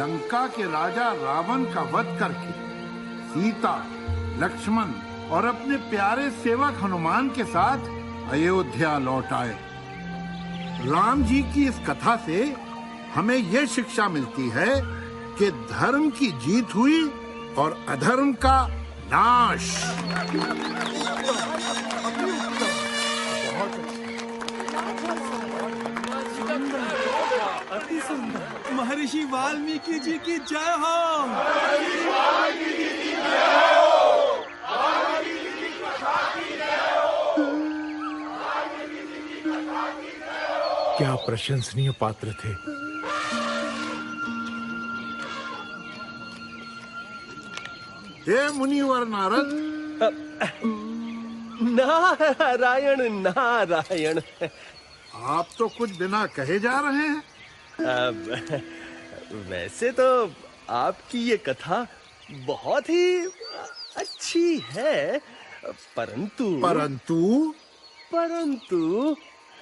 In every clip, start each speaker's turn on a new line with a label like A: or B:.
A: लंका के राजा रावण का वध करके सीता, लक्ष्मण और अपने प्यारे सेवक हनुमान के साथ अयोध्या लौट आए। राम जी की इस कथा से हमें यह शिक्षा मिलती है कि धर्म की जीत हुई और अधर्म का नाश।
B: अति सुंदर। महर्षि वाल्मीकि जी की जय हो।
C: क्या प्रशंसनीय पात्र थे।
A: हे मुनिवर नारद।
B: नारायण नारायण।
A: आप तो कुछ बिना कहे जा रहे हैं।
B: वैसे तो आपकी ये कथा बहुत ही अच्छी है, परंतु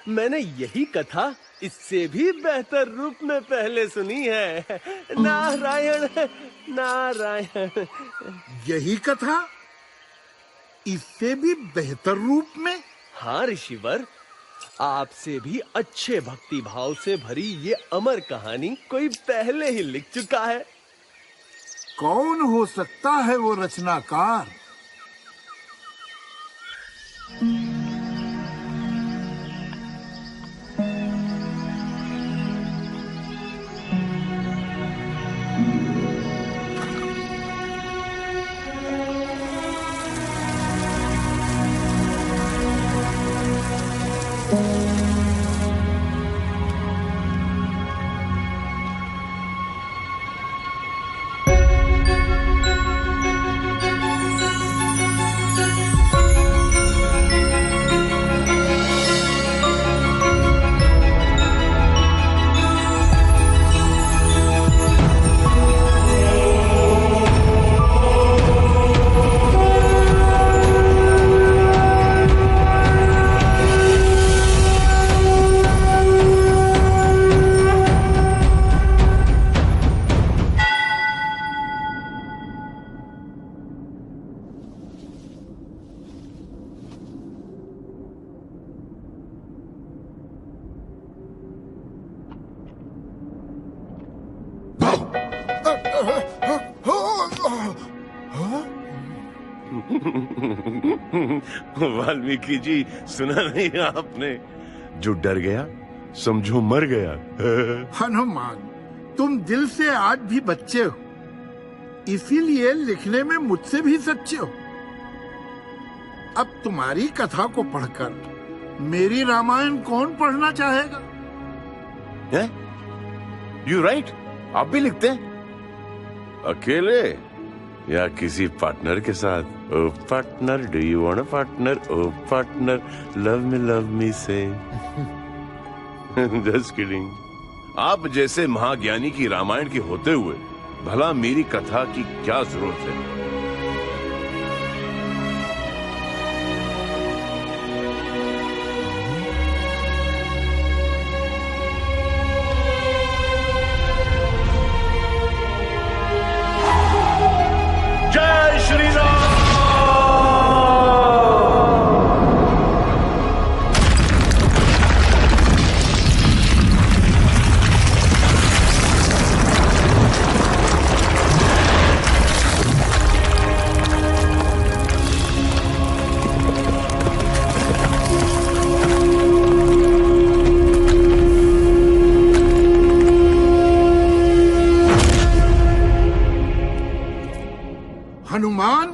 B: मैंने यही कथा इससे भी बेहतर रूप में पहले सुनी है। नारायण नारायण।
A: यही कथा इससे भी बेहतर रूप में?
B: हाँ ऋषिवर, आपसे भी अच्छे भक्ति भाव से भरी ये अमर कहानी कोई पहले ही लिख चुका है।
A: कौन हो सकता है वो रचनाकार?
D: वाल्मीकि जी, सुना नहीं आपने? जो डर गया समझो मर गया।
A: हनुमान, तुम दिल से आज भी बच्चे हो, इसीलिए लिखने में मुझसे भी सच्चे हो। अब तुम्हारी कथा को पढ़कर मेरी रामायण कौन पढ़ना चाहेगा?
D: यू राइट, आप भी लिखते हैं? अकेले या किसी पार्टनर के साथ? Oh partner, do you want a partner? Oh partner, love me से। Just kidding. आप जैसे महाज्ञानी की रामायण के होते हुए भला मेरी कथा की क्या जरूरत है?
A: हनुमान,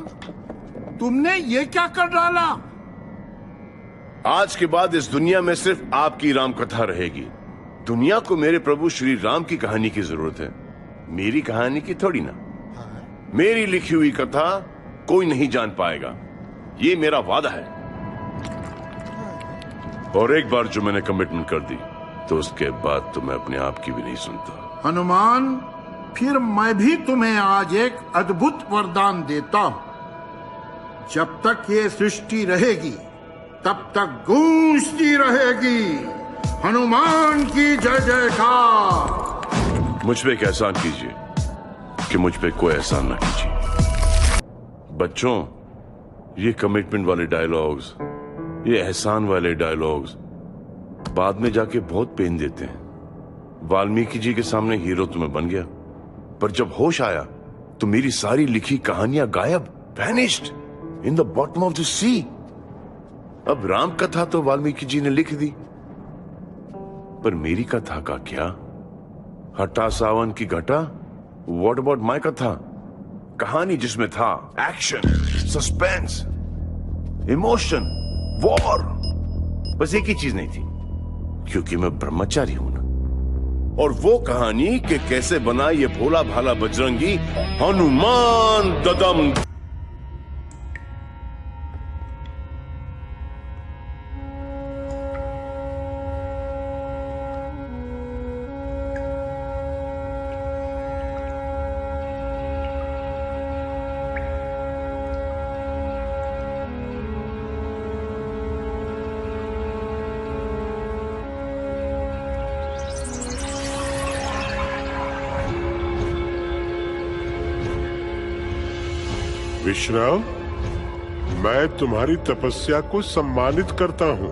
A: तुमने ये क्या कर डाला?
D: आज के बाद इस दुनिया में सिर्फ आपकी राम कथा रहेगी। दुनिया को मेरे प्रभु श्री राम की कहानी की जरूरत है, मेरी कहानी की थोड़ी ना। मेरी लिखी हुई कथा कोई नहीं जान पाएगा, ये मेरा वादा है। और एक बार जो मैंने कमिटमेंट कर दी तो उसके बाद तो मैं अपने आप की भी नहीं सुनता।
A: हनुमान, फिर मैं भी तुम्हें आज एक अद्भुत वरदान देता हूं। जब तक ये सृष्टि रहेगी तब तक गूंजती रहेगी हनुमान की जय जयकार।
D: मुझ पे एक एहसान कीजिए, कि मुझ पे कोई एहसान ना कीजिए। बच्चों, ये कमिटमेंट वाले डायलॉग्स, ये एहसान वाले डायलॉग्स बाद में जाके बहुत पेन देते हैं। वाल्मीकि जी के सामने हीरो तो मैं बन गया, पर जब होश आया तो मेरी सारी लिखी कहानियां गायब, vanished in the bottom of the sea. अब राम कथा तो वाल्मीकि जी ने लिख दी, पर मेरी कथा का क्या? हटा सावन की घटा। व्हाट अबाउट माय कथा? कहानी जिसमें था एक्शन, सस्पेंस, इमोशन, वॉर, बस एक ही चीज नहीं थी, क्योंकि मैं ब्रह्मचारी हूं ना। और वो कहानी कि कैसे बना ये भोला भाला बजरंगी हनुमान ददम।
E: विश्राम, मैं तुम्हारी तपस्या को सम्मानित करता हूं।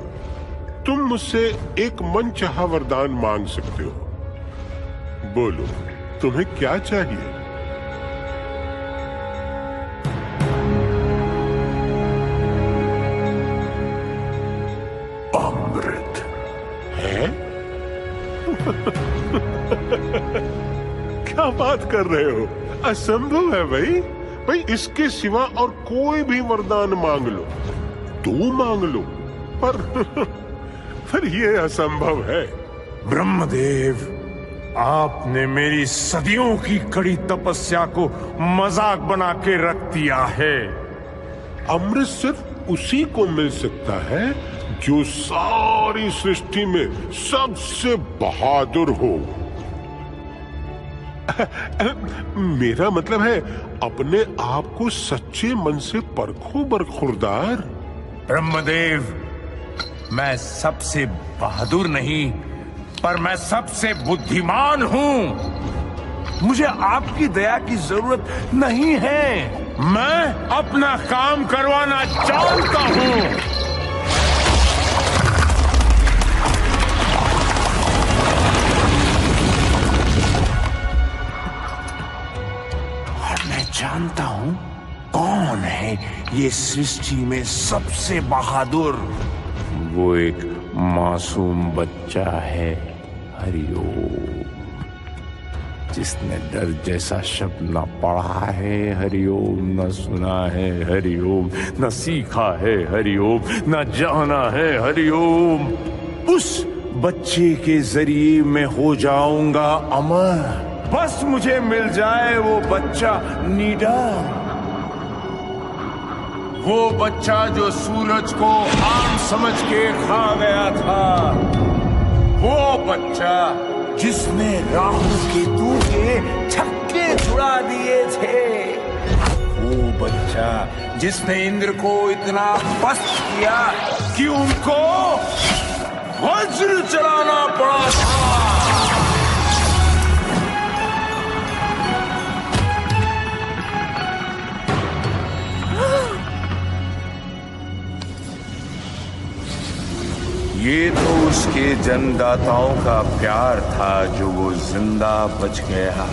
E: तुम मुझसे एक मनचाहा वरदान मांग सकते हो। बोलो, तुम्हें क्या चाहिए?
D: अमृत
E: है? क्या बात कर रहे हो? असंभव है भाई। इसके सिवा और कोई भी वरदान मांग लो, तू मांग लो, पर ये असंभव है।
C: ब्रह्मदेव, आपने मेरी सदियों की कड़ी तपस्या को मजाक बना के रख दिया है।
E: अमृत सिर्फ उसी को मिल सकता है जो सारी सृष्टि में सबसे बहादुर हो। मेरा मतलब है, अपने आप को सच्चे मन से परखो बरखुरदार।
C: ब्रह्मदेव, मैं सबसे बहादुर नहीं, पर मैं सबसे बुद्धिमान हूं। मुझे आपकी दया की जरूरत नहीं है। मैं अपना काम करवाना जानता हूं। जानता हूं कौन है ये सृष्टि में सबसे बहादुर। वो एक मासूम बच्चा है, हरिओम, जिसने डर जैसा शब्द न पढ़ा है हरिओम, न सुना है हरिओम, न सीखा है हरिओम, न जाना है हरिओम। उस बच्चे के जरिए मैं हो जाऊंगा अमर। बस मुझे मिल जाए वो बच्चा नीडर, वो बच्चा जो सूरज को आम समझ के खा गया था, वो बच्चा जिसने राहु केतु के छक्के छुड़ा दिए थे, वो बच्चा जिसने इंद्र को इतना पस्त किया कि उनको वज्र चलाना पड़ा था। ये तो उसके जन्मदाताओं का प्यार था जो वो जिंदा बच गया।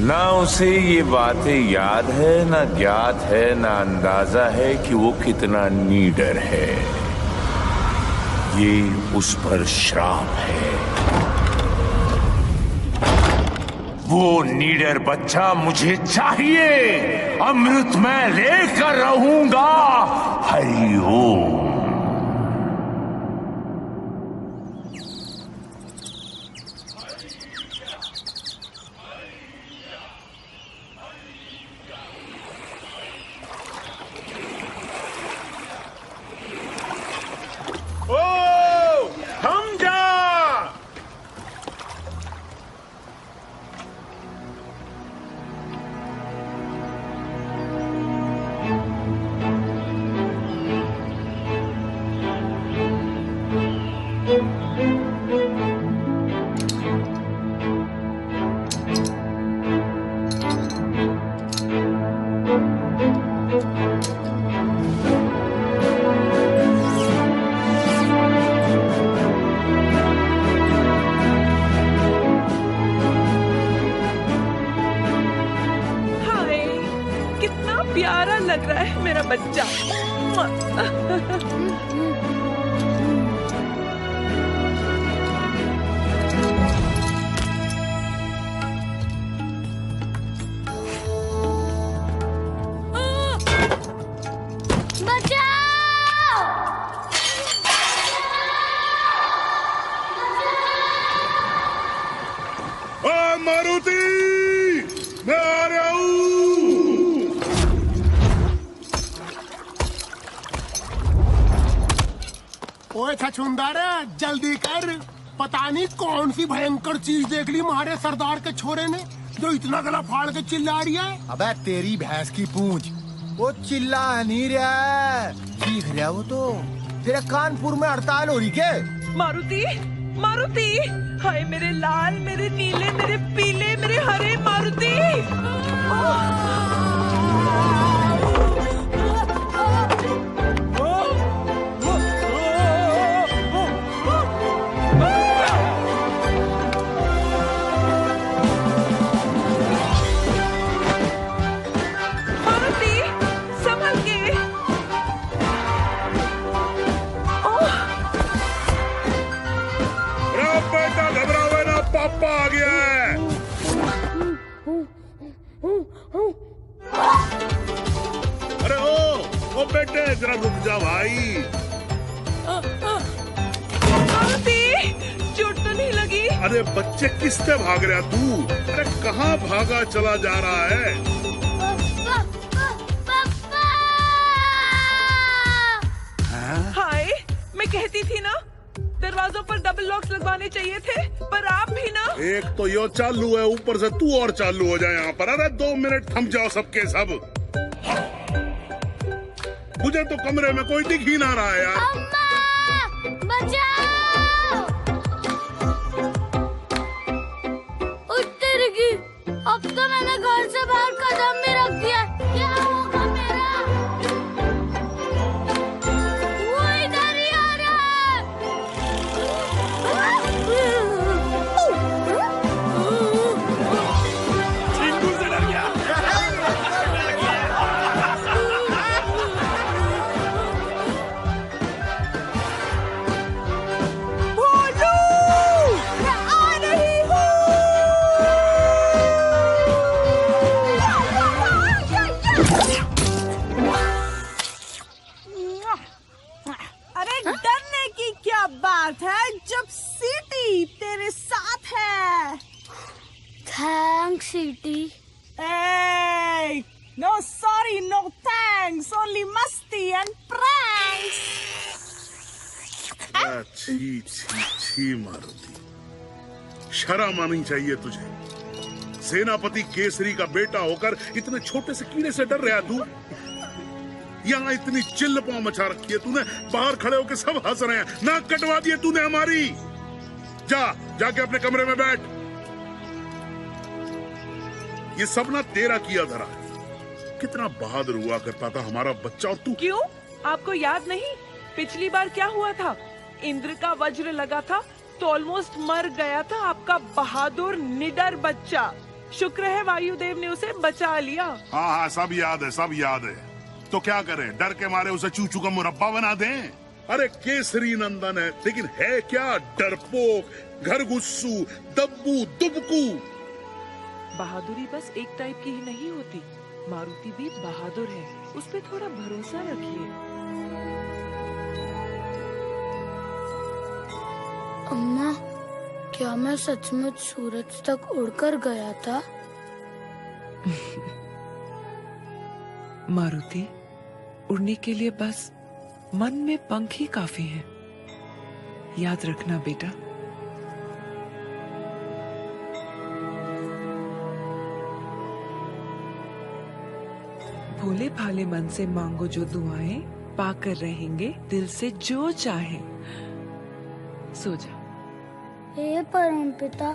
C: ना उसे ये बातें याद है, ना ज्ञात है, ना अंदाजा है कि वो कितना नीडर है। ये उस पर श्राप है। वो नीडर बच्चा मुझे चाहिए। अमृत मैं लेकर रहूंगा। हरि ओम।
F: प्यारा लग रहा है मेरा बच्चा।
D: मारुति, मैं आ रहा हूँ।
G: ओए छछूंदर, जल्दी कर। पता नहीं कौन सी भयंकर चीज देख ली हमारे सरदार के छोरे ने जो इतना गला फाड़ के चिल्ला रही है।
H: अबे तेरी भैंस की पूंछ, वो चिल्ला नहीं रहा, चीख रहा वो तो। तेरे कानपुर में हड़ताल हो रही के?
F: मारुति, मारुति, हाय मेरे लाल, मेरे नीले, मेरे पीले, मेरे हरे मारुति।
D: पापा आ गया है। अरे ओ बेटे, जरा रुक जा भाई।
F: चोट तो नहीं लगी?
D: अरे बच्चे, किससे भाग रहा तू? अरे कहाँ भागा चला जा रहा है?
F: हाय, मैं कहती थी ना, दरवाजों पर डबल लॉक्स लगवाने चाहिए थे, पर आप भी ना।
D: एक तो यो चालू है, ऊपर से तू और चालू हो जाए यहाँ पर। अरे 2 मिनट थम जाओ सबके सब। मुझे तो कमरे में कोई दिख ही ना रहा है यार।
I: अम्मा, बचाओ! उतर गई। अब तो मैंने घर से बाहर कदम भी रख दिया। क्या होगा मेरा? वो इधर ही आ रहा है।
D: चिंटू से डर गया।
F: भोलू, मैं आ रही हूँ। अरे डरने की क्या बात है जब सीटी तेरे साथ है।
I: थैंक्स सीटी।
F: Hey, no sorry, no thanks, only मस्ती and pranks.
D: छी छी छी मारुति, शर्म आनी चाहिए तुझे। सेनापति केसरी का बेटा होकर इतने छोटे से कीड़े से डर रहा तू। यहाँ इतनी चिल्ल पाँव मचा रखी है तूने, बाहर खड़े होकर सब हंस रहे हैं। नाक कटवा दिए तूने हमारी। जाके अपने कमरे में बैठ। ये सब ना तेरा किया धरा है। कितना बहादुर हुआ करता था हमारा बच्चा, और तू।
F: क्यों, आपको याद नहीं पिछली बार क्या हुआ था? इंद्र का वज्र लगा था तो ऑलमोस्ट मर गया था आपका बहादुर निडर बच्चा। शुक्र है वायुदेव ने उसे बचा लिया।
D: हाँ, सब याद है, सब याद है। तो क्या करें, डर के मारे उसे चूचू का मुरब्बा बना दें? अरे केसरी नंदन है, लेकिन है क्या डरपोक, घरगुस्सू, दब्बू, दुबकू।
F: बहादुरी बस एक टाइप की ही नहीं होती। मारुति भी बहादुर है, उस पे थोड़ा भरोसा रखिए।
I: अम्मा, क्या मैं सचमुच सूरज तक उड़कर गया था?
F: मारुति, उड़ने के लिए बस मन में पंख ही काफी हैं। याद रखना बेटा। भोले भाले मन से मांगो जो दुआएं, पाकर रहेंगे दिल से जो चाहे। सो जा।
I: हे परमपिता,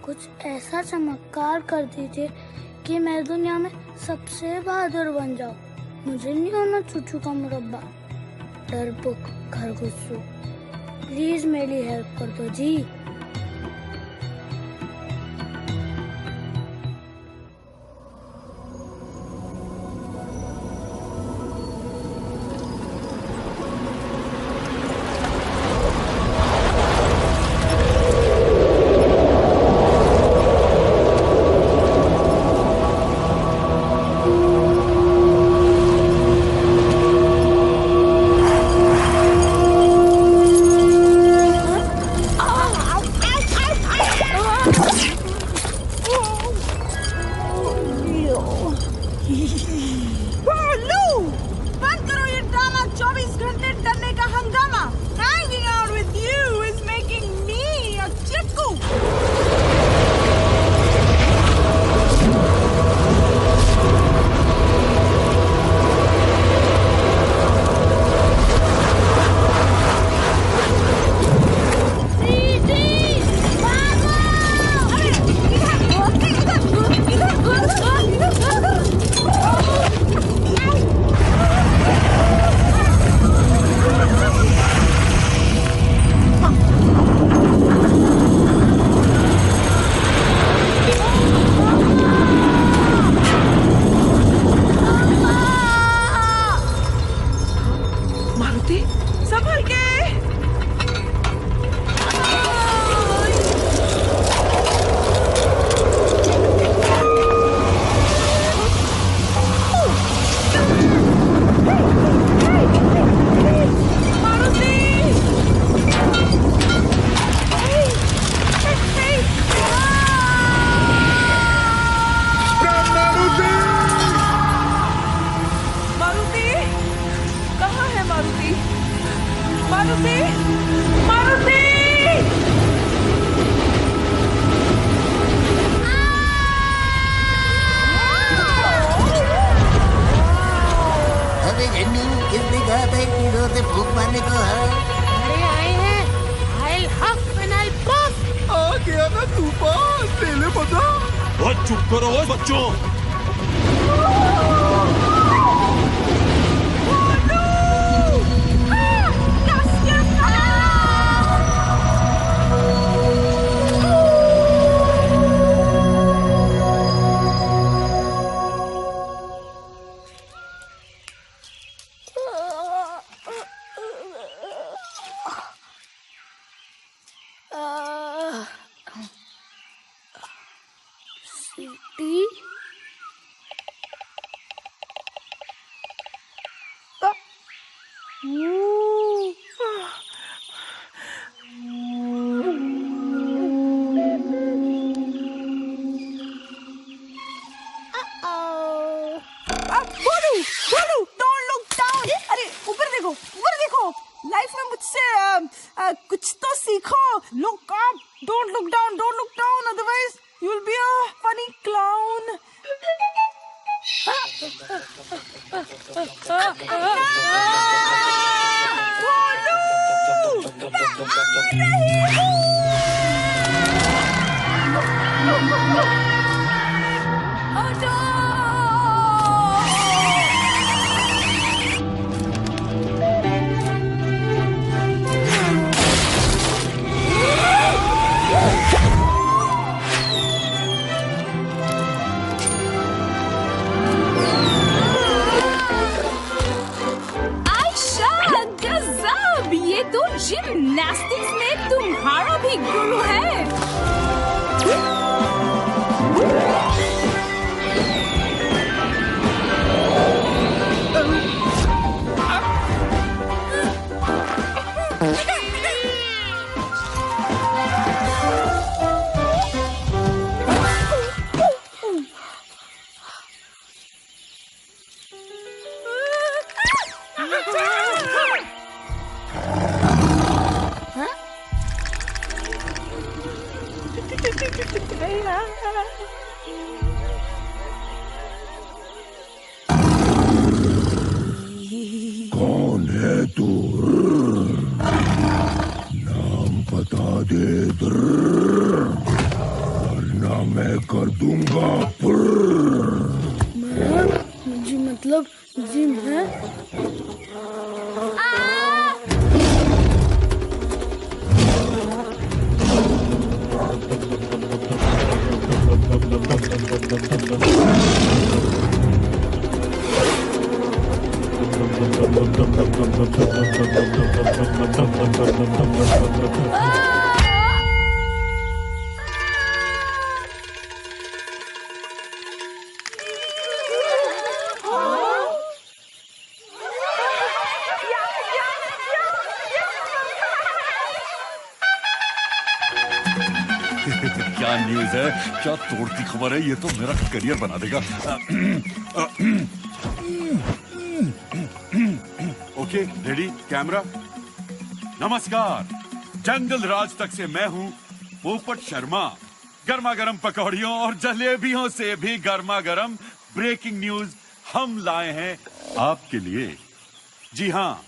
I: कुछ ऐसा चमत्कार कर दीजिए कि मैं दुनिया में सबसे बहादुर बन जाऊं। मुझे नहीं होना चूचू का मुरब्बा, डरपोक, खरगोशू। प्लीज मेरी हेल्प कर दो जी।
C: चुप करो बच्चों।
F: कुछ तो सीखो। Look up, don't look down, don't look down, otherwise you'll be a funny clown.
J: Gymnastics में तुम्हारा भी गुरु है।
C: कौन है तू? नाम बता दे। कर दूंगा।
I: जी मतलब जी मैं
K: क्या न्यूज़ है, क्या तोड़ती खबर है, ये तो मेरा करियर बना देगा। Okay, ready, camera. नमस्कार, जंगल राज तक से मैं हूँ पोपट शर्मा। गर्मा गर्म पकौड़ियों और जलेबियों से भी गर्मा गर्म ब्रेकिंग न्यूज हम लाए हैं आपके लिए। जी हाँ,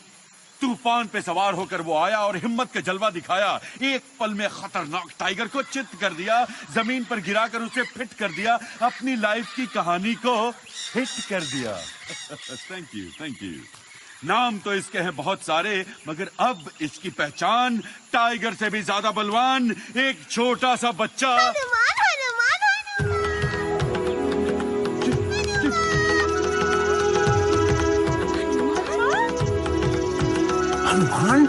K: तूफान पे सवार होकर वो आया और हिम्मत का जलवा दिखाया। एक पल में खतरनाक टाइगर को चित कर दिया, जमीन पर गिराकर उसे फिट कर दिया, अपनी लाइफ की कहानी को हिट कर दिया। Thank you, thank you. नाम तो इसके हैं बहुत सारे, मगर अब इसकी पहचान टाइगर से भी ज्यादा बलवान एक छोटा सा बच्चा
G: हनुमान।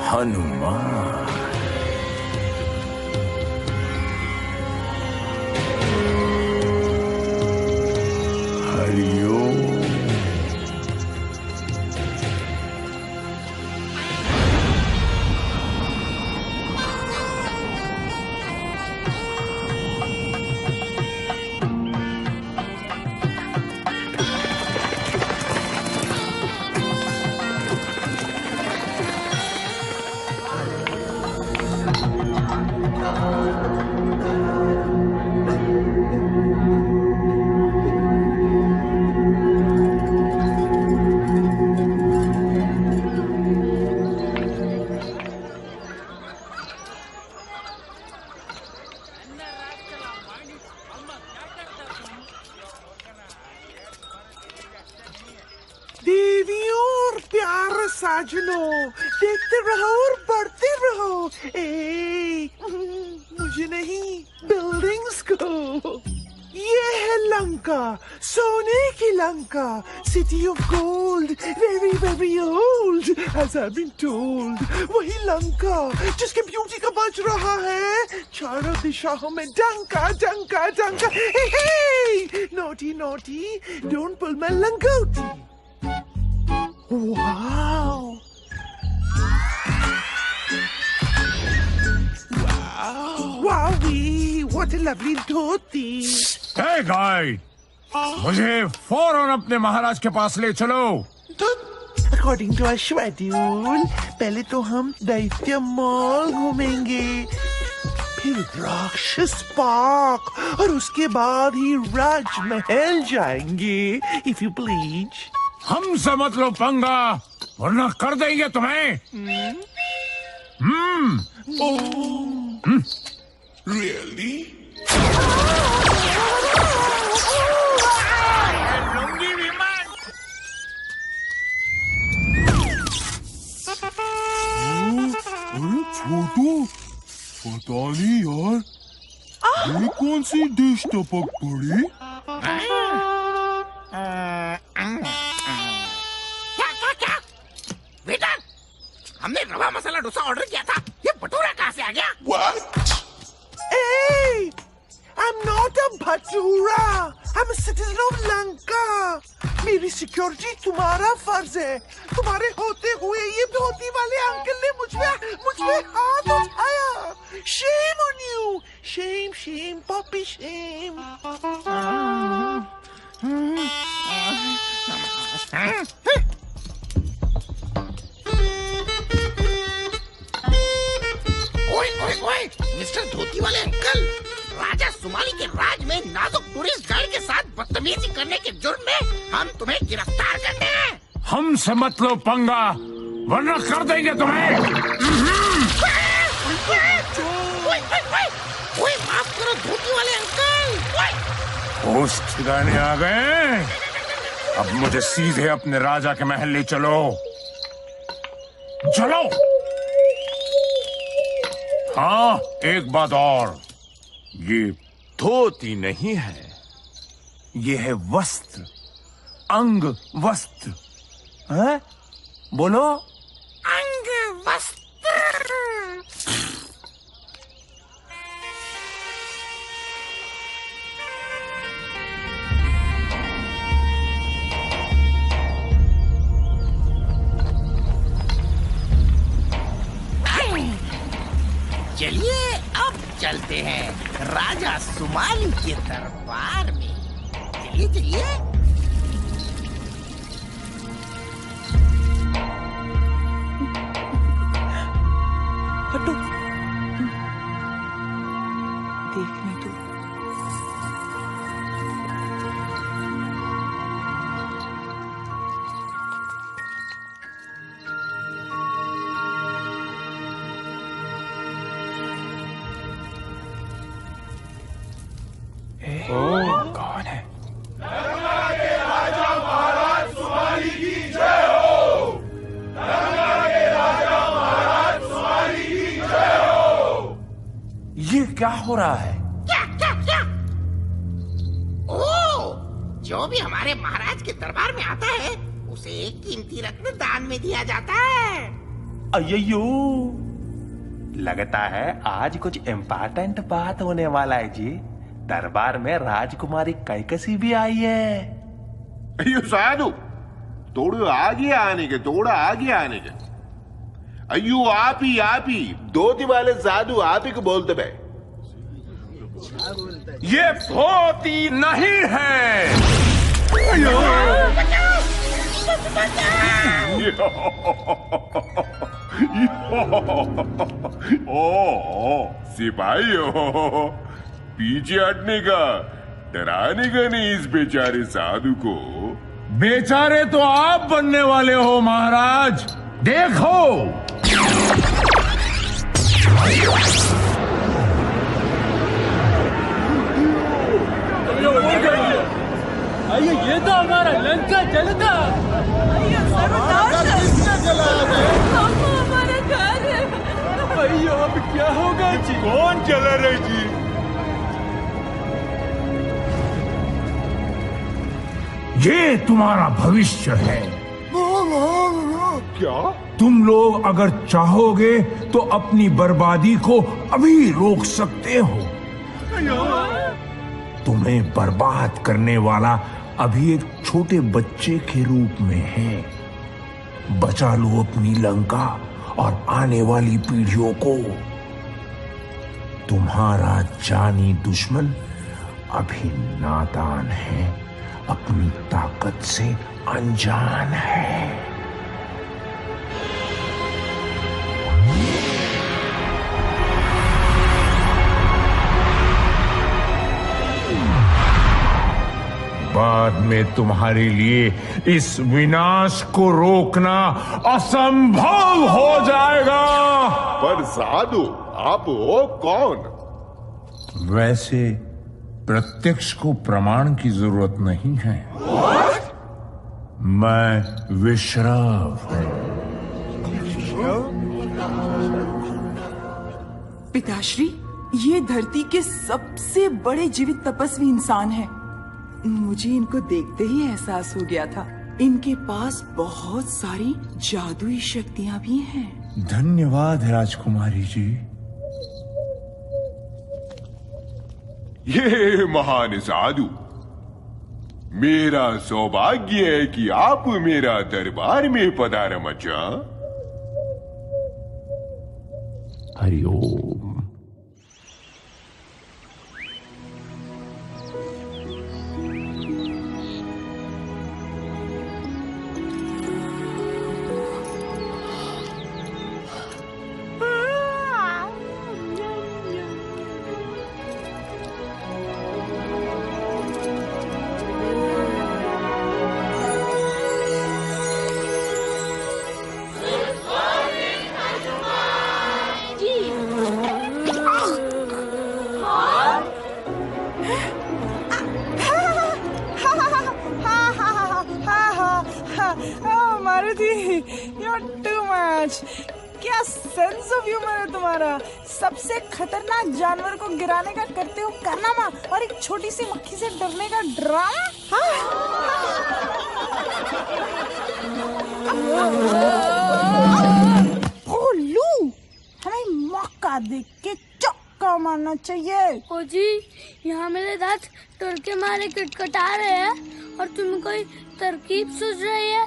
C: हनुमान। हरिओम।
G: देवियों और प्यारे साजनों, देखते रहो और बढ़ते रहो। मुझे नहीं, बिल्डिंग्स को। ये है लंका, सोने की Lanka, city of gold, very very old, as I've been told। वही लंका जिसके ब्यूटी का बज रहा है चारों दिशाओं में डंका डंका डंका। Hey naughty naughty, don't pull my लंगोटी। Wow! Wowee! What a lovely dhoti!
C: Hey guide, मुझे फौरन अपने महाराज के पास ले चलो।
G: According to our schedule, पहले तो हम दैत्य मॉल घूमेंगे, फिर राक्षस पार्क और उसके बाद ही राजमहल जाएंगे, if you please।
C: हमसे मत लो पंगा, वरना कर देंगे तुम्हें।
E: Really? छोटू, पता नहीं यार, ये कौन सी डिश टपक पड़ी?
H: क्या? वेटर, हमने रवा मसाला डोसा ऑर्डर किया था, ये भटूरा कहाँ से आ गया?
E: What?
G: Hey! I'm not a bhatura, I'm a citizen of Lanka। मेरी सिक्योरिटी तुम्हारा फर्ज है। तुम्हारे होते हुए ये धोती वाले अंकल ने मुझ पे हाथ उठाया। Shame on you! Shame, shame, puppy shame।
H: ओए, मिस्टर धोती वाले अंकल,
L: राजा सुमाली के राज में नाजुक टूरिस्ट गाइड के साथ बदतमीजी करने के जुर्म में हम तुम्हें गिरफ्तार करते हैं।
C: हमसे मत लो पंगा, वरना कर देंगे तुम्हें।
L: माफ करो धोती वाले अंकल।
C: होश ठिकाने आ गए? अब मुझे सीधे अपने राजा के महल ले चलो। चलो। हाँ, एक बात और, ये धोती नहीं है, ये है वस्त्र, अंग वस्त्र। हैं? बोलो।
L: अंग वस्त्र। चलिए अब चलते हैं राजा सुमाली के दरबार में। चलिए चलिए।
F: हटो, देखने दो।
C: कौन है? ये क्या हो रहा है?
L: क्या? ओ, जो भी हमारे महाराज के दरबार में आता है उसे एक कीमती रत्न दान में दिया जाता है।
M: अय्यो, लगता है आज कुछ इम्पोर्टेंट बात होने वाला है जी। दरबार में राजकुमारी कैकसी भी आई है।
E: अयो साधु, थोड़ा आगे आने के, थोड़ा आगे आने के। अयो आप ही धोती वाले साधु आप ही को बोलते भाई।
C: ये धोती नहीं है।
E: ओ सिपाही हो, पीछे हटने का, डराने का नहीं इस बेचारे साधु को।
C: बेचारे तो आप बनने वाले हो महाराज, देखो।
N: आइए, ये तो हमारा लंका जलता।
F: हमारा घर है।
N: अयो, अब क्या होगा जी?
E: कौन चला रहे जी?
C: ये तुम्हारा भविष्य है।
E: क्या?
C: तुम लोग अगर चाहोगे तो अपनी बर्बादी को अभी रोक सकते हो। तुम्हें बर्बाद करने वाला अभी एक छोटे बच्चे के रूप में है। बचा लो अपनी लंका और आने वाली पीढ़ियों को। तुम्हारा जानी दुश्मन अभी नादान है, अपनी ताकत से अनजान है। बाद में तुम्हारे लिए इस विनाश को रोकना असंभव हो जाएगा।
E: पर साधु आप हो कौन?
C: वैसे प्रत्यक्ष को प्रमाण की जरूरत नहीं है। मैं विश्राव हूं।
F: पिताश्री, ये धरती के सबसे बड़े जीवित तपस्वी इंसान हैं। मुझे इनको देखते ही एहसास हो गया था, इनके पास बहुत सारी जादुई शक्तियां भी हैं।
C: धन्यवाद राजकुमारी जी।
E: ये महान साधु, मेरा सौभाग्य है कि आप मेरा दरबार में पधारे मचा।
C: हरिओम।
O: क्या सेंस ऑफ ह्यूमर है तुम्हारा। सबसे खतरनाक जानवर को गिराने का करते हो कारनामा और एक छोटी सी मक्खी से डरने का ड्रामा। भोलू, हमें मौका देख के चौका मारना चाहिए।
I: ओ जी, यहाँ मेरे दांत टोर के मारे कटकटा रहे हैं और तुम्हें कोई तरकीब सूझ रही है?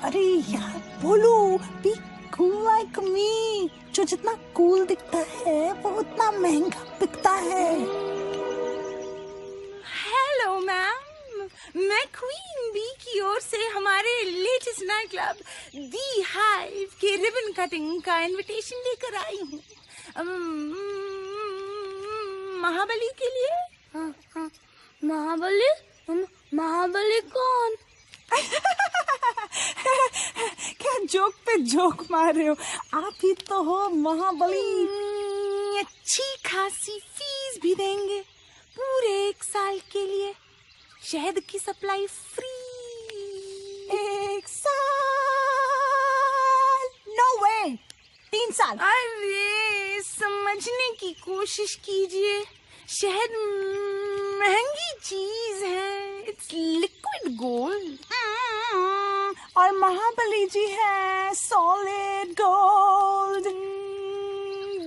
O: अरे यार भोलू, बी कूल लाइक मी। जो जितना कूल दिखता है वो उतना महंगा बिकता है।
J: हेलो मैम, मैं क्वीन बी की ओर से हमारे लेटेस्ट नाइट क्लब दी हाइव के रिबन कटिंग का इनविटेशन लेकर आई हूँ महाबली के लिए।
I: हाँ, महाबली? महाबली कौन?
O: क्या जोक पे जोक मार रहे हो? आप ही तो हो महाबली।
J: अच्छी खासी फीस भी देंगे पूरे 1 साल के लिए। शहद की सप्लाई फ्री।
O: 1 साल? नो वे, 3 साल।
J: अरे समझने की कोशिश कीजिए, शहद महंगी चीज है, इट्स लिक्विड गोल्ड।
O: और महाबली जी है सॉलिड गोल्ड।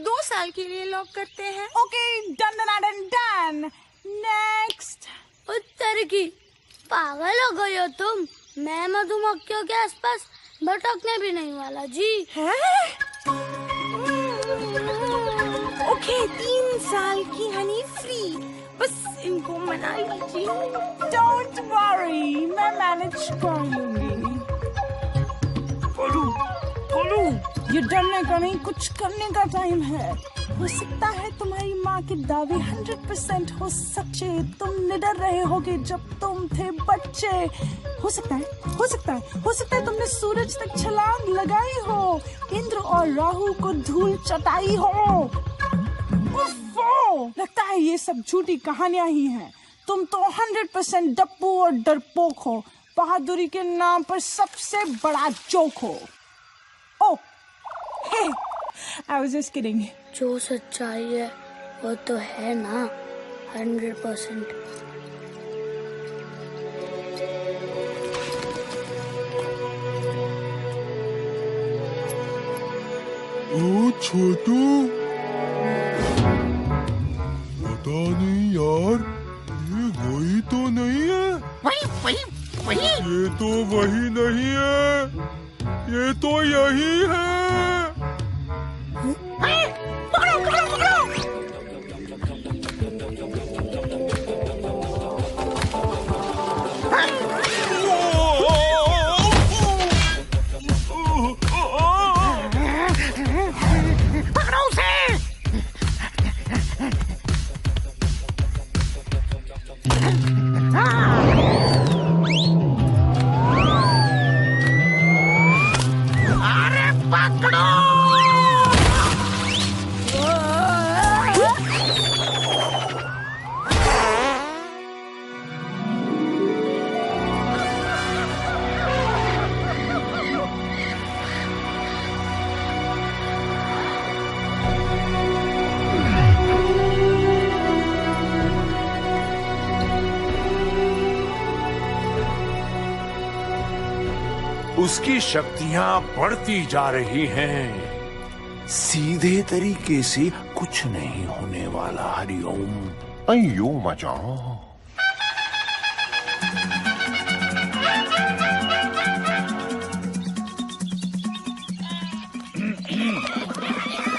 J: 2 साल के लिए लॉक करते हैं।
O: Okay, done. नेक्स्ट।
I: उत्तर की पागल हो गई हो तुम। मैं मधुमक्खियों के आसपास भटकने भी नहीं वाला जी।
J: ओके, 3 साल की हनी फ्री, बस इनको मना लीजिए।
O: डोंट वरी, मैं मैनेज कर लूंगी। बोलू, ये डरने का नहीं, कुछ करने का टाइम है। हो सकता है तुम्हारी माँ के दावे 100% हो सच्चे। तुम निडर रहे होगे जब तुम थे बच्चे। हो सकता है तुमने सूरज तक छलांग लगाई हो, इंद्र और राहु को धूल चटाई हो। उफ़्फ़ो, लगता है ये सब झूठी कहानियां ही हैं। तुम तो 100% डप्पू और डरपोक हो। बहादुरी के नाम पर सबसे बड़ा जोक हो। ओह, हे, I was just kidding.
I: जो सच्चाई है वो तो है ना 100%।
E: ओ छोटू, पता नहीं यार, ये वही तो नहीं है।
L: वही
E: ये तो वही नहीं है, ये तो यही है।
L: पकड़ो। पकड़ो उसे। अरे पकड़ो।
C: उसकी शक्तियां बढ़ती जा रही हैं। सीधे तरीके से कुछ नहीं होने वाला। हरिओम।
E: अयो मजा।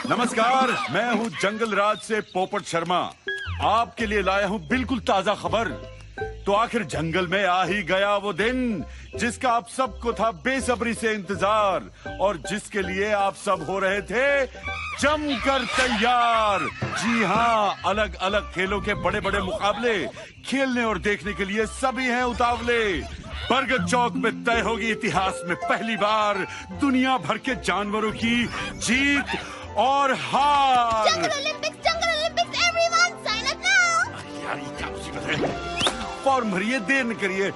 K: नमस्कार, मैं हूं जंगल राज से पोपट शर्मा। आपके लिए लाया हूं बिल्कुल ताजा खबर। तो आखिर जंगल में आ ही गया वो दिन जिसका आप सबको था बेसब्री से इंतजार और जिसके लिए आप सब हो रहे थे जमकर तैयार। जी हाँ, अलग अलग खेलों के बड़े बड़े मुकाबले खेलने और देखने के लिए सभी हैं उतावले। बरगद चौक में तय होगी इतिहास में पहली बार दुनिया भर के जानवरों की जीत और हार।
P: Jungle Olympics, everyone sign up now.
K: यार ये क्या मुसीबत है? फॉर्म भरिए, देर न करिए।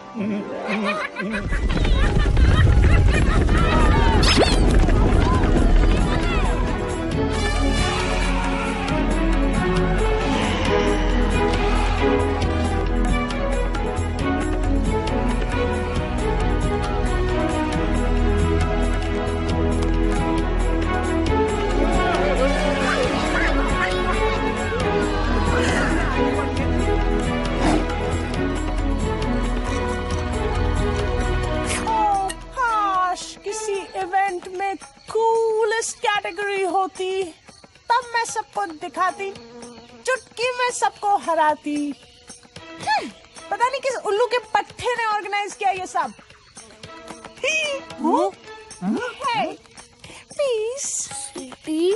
O: इवेंट में कूलेस्ट कैटेगरी होती, तब मैं सबको दिखाती, चुटकी में सबको हराती। पता नहीं किस उल्लू के पट्टे ने ऑर्गेनाइज किया ये सब। Hey, please.
I: स्वीटी,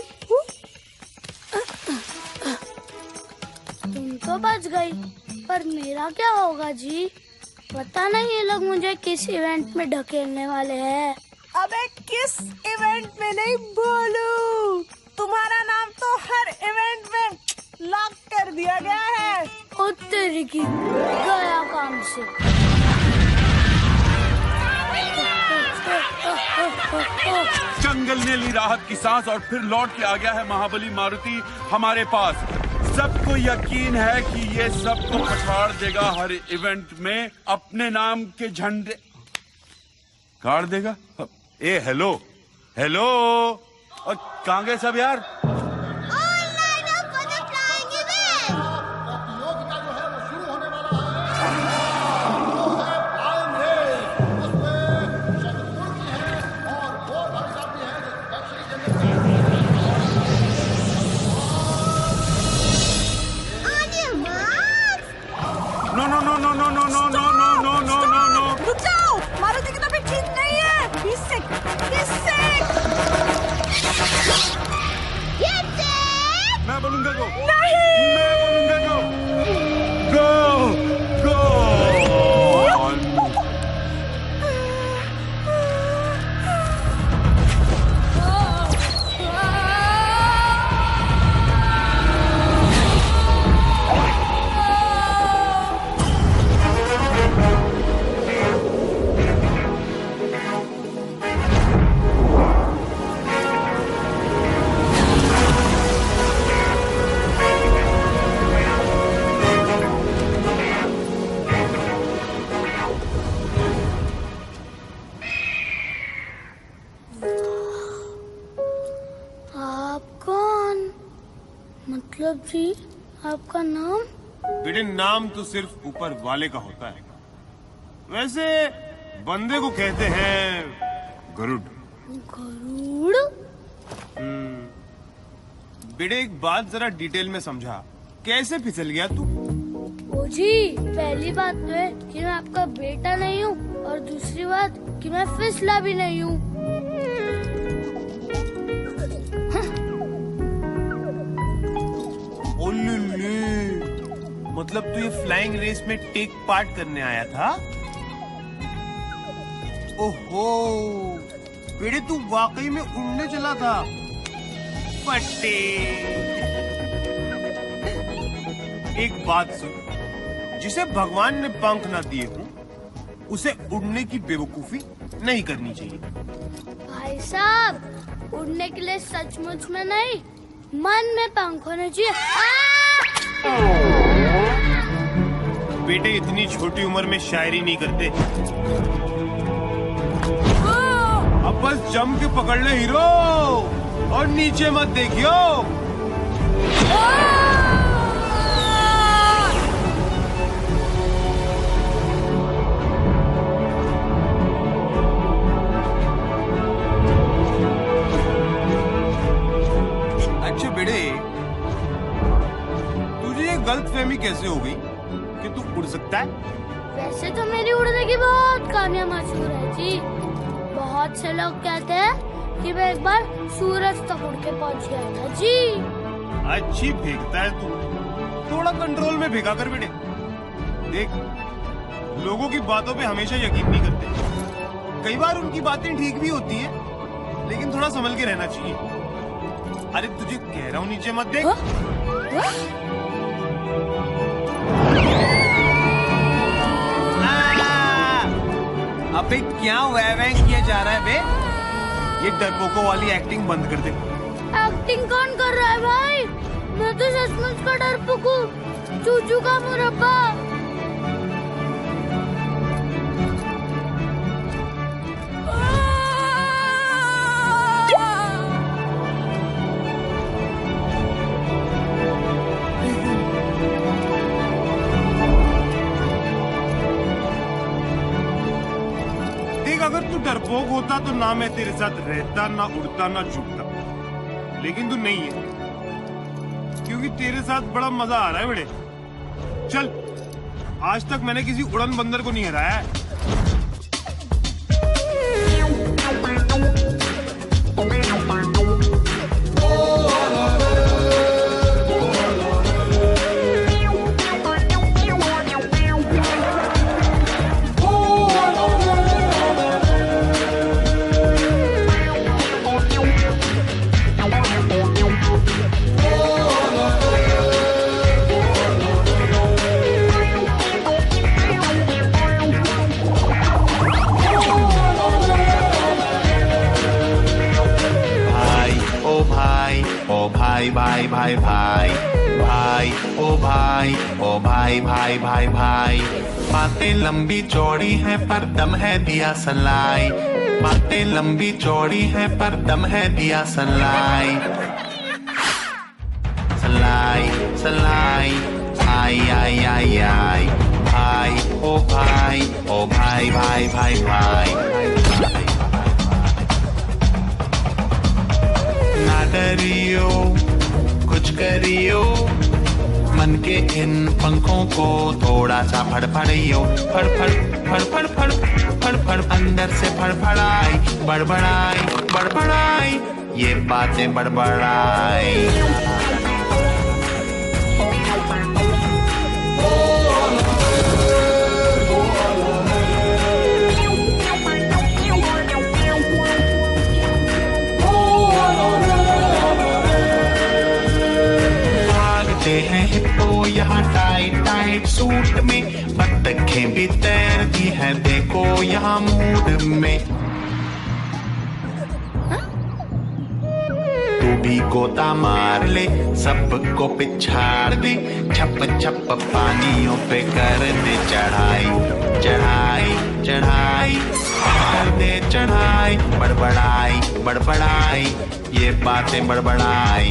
I: तुम तो बच गई, पर मेरा क्या होगा जी? पता नहीं ये लोग मुझे किस इवेंट में ढकेलने वाले हैं।
O: अबे किस इवेंट में नहीं बोलू, तुम्हारा नाम तो हर इवेंट में लॉक कर दिया गया है।
I: ओ तेरी की गया काम से।
K: जंगल ने ली राहत की सांस और फिर लौट के आ गया है महाबली मारुति हमारे पास। सबको यकीन है कि ये सबको पछाड़ देगा, हर इवेंट में अपने नाम के झंडे गाड़ देगा। ए हेलो हेलो, और कहाँ गए सब यार?
O: रुक जाओ, मारुति की तबीयत ठीक नहीं है। He's sick.
K: मैं बोलूंगा गो।
O: नहीं,
K: मैं बोलूंगा गो। गो
I: मतलब जी आपका नाम?
Q: बेटे नाम तो सिर्फ ऊपर वाले का होता है, वैसे बंदे को कहते हैं गरुड़।
I: गरुड़?
Q: बेटे एक बात जरा डिटेल में समझा, कैसे फिसल गया तू?
I: ओ जी, पहली बात तो है कि मैं आपका बेटा नहीं हूँ, और दूसरी बात कि मैं फिसला भी नहीं हूँ।
Q: मतलब तू ये फ्लाइंग रेस में टेक पार्ट करने आया था? ओहो, बेटे तू वाकई में उड़ने चला था। फट्टे। एक बात सुन, जिसे भगवान ने पंख ना दिए हो, उसे उड़ने की बेवकूफी नहीं करनी चाहिए।
I: भाई साहब, उड़ने के लिए सचमुच में नहीं, मन में पंख होने चाहिए।
Q: बेटे इतनी छोटी उम्र में शायरी नहीं करते। अब बस जम के पकड़ ले हीरो, और नीचे मत देखियो। अच्छा बेटे, तुझे ये गलतफहमी कैसे हो गई कि तू उड़ सकता है?
I: वैसे तो मेरी उड़ने की बहुत कहानियां मशहूर है जी। बहुत से लोग कहते हैं कि मैं एक बार सूरज तक उड़ के पहुंच गया था जी।
Q: अच्छी फेंकता है तू, थोड़ा कंट्रोल में फेंका कर बेटे। देख, लोगों की बातों पे हमेशा यकीन नहीं करते। कई बार उनकी बातें ठीक भी होती है, लेकिन थोड़ा संभल के रहना चाहिए। अरे तुझे कह रहा हूँ नीचे मत देख। अबे क्या वह किया जा रहा है बे? ये डरपोकों वाली एक्टिंग बंद कर दे।
I: एक्टिंग कौन कर रहा है भाई? मैं तो सचमुच का डरपोक हूँ, चूचू का मुरब्बा।
Q: अगर तू डरपोक होता तो ना मैं तेरे साथ रहता, ना उड़ता, ना छुपता। लेकिन तू नहीं है, क्योंकि तेरे साथ बड़ा मजा आ रहा है बड़े। चल, आज तक मैंने किसी उड़न बंदर को नहीं हराया है।
R: भाई भाई भाई भाई ओ भाई ओ भाई भाई भाई भाई। बातें लंबी चौड़ी है पर दम है दिया सलाई। बातें लंबी चौड़ी है पर दम है दिया सलाई। सलाई सलाई आई आई आई आई। भाई ओ भाई ओ भाई भाई भाई भाई। ना डरियो कुछ करियो, मन के इन पंखों को थोड़ा सा फड़फड़ियो। फड़फड़ फड़फड़ फड़ फड़फड़ अंदर से फड़फड़ाई। बड़बड़ाई बड़बड़ाई ये बातें बड़बड़ाई। हैं हिप्पो यहाँ टाइट टाइट सूट में, बत्तखें भी तैरती हैं देखो यहाँ मूड में। तू भी गोता मार ले सबको पिछाड़ दे, छप छप पानियों पे कर दे चढ़ाई। चढ़ाई चढ़ाई कर दे चढ़ाई। बड़बड़ाई बड़बड़ाई ये बातें बड़बड़ाई।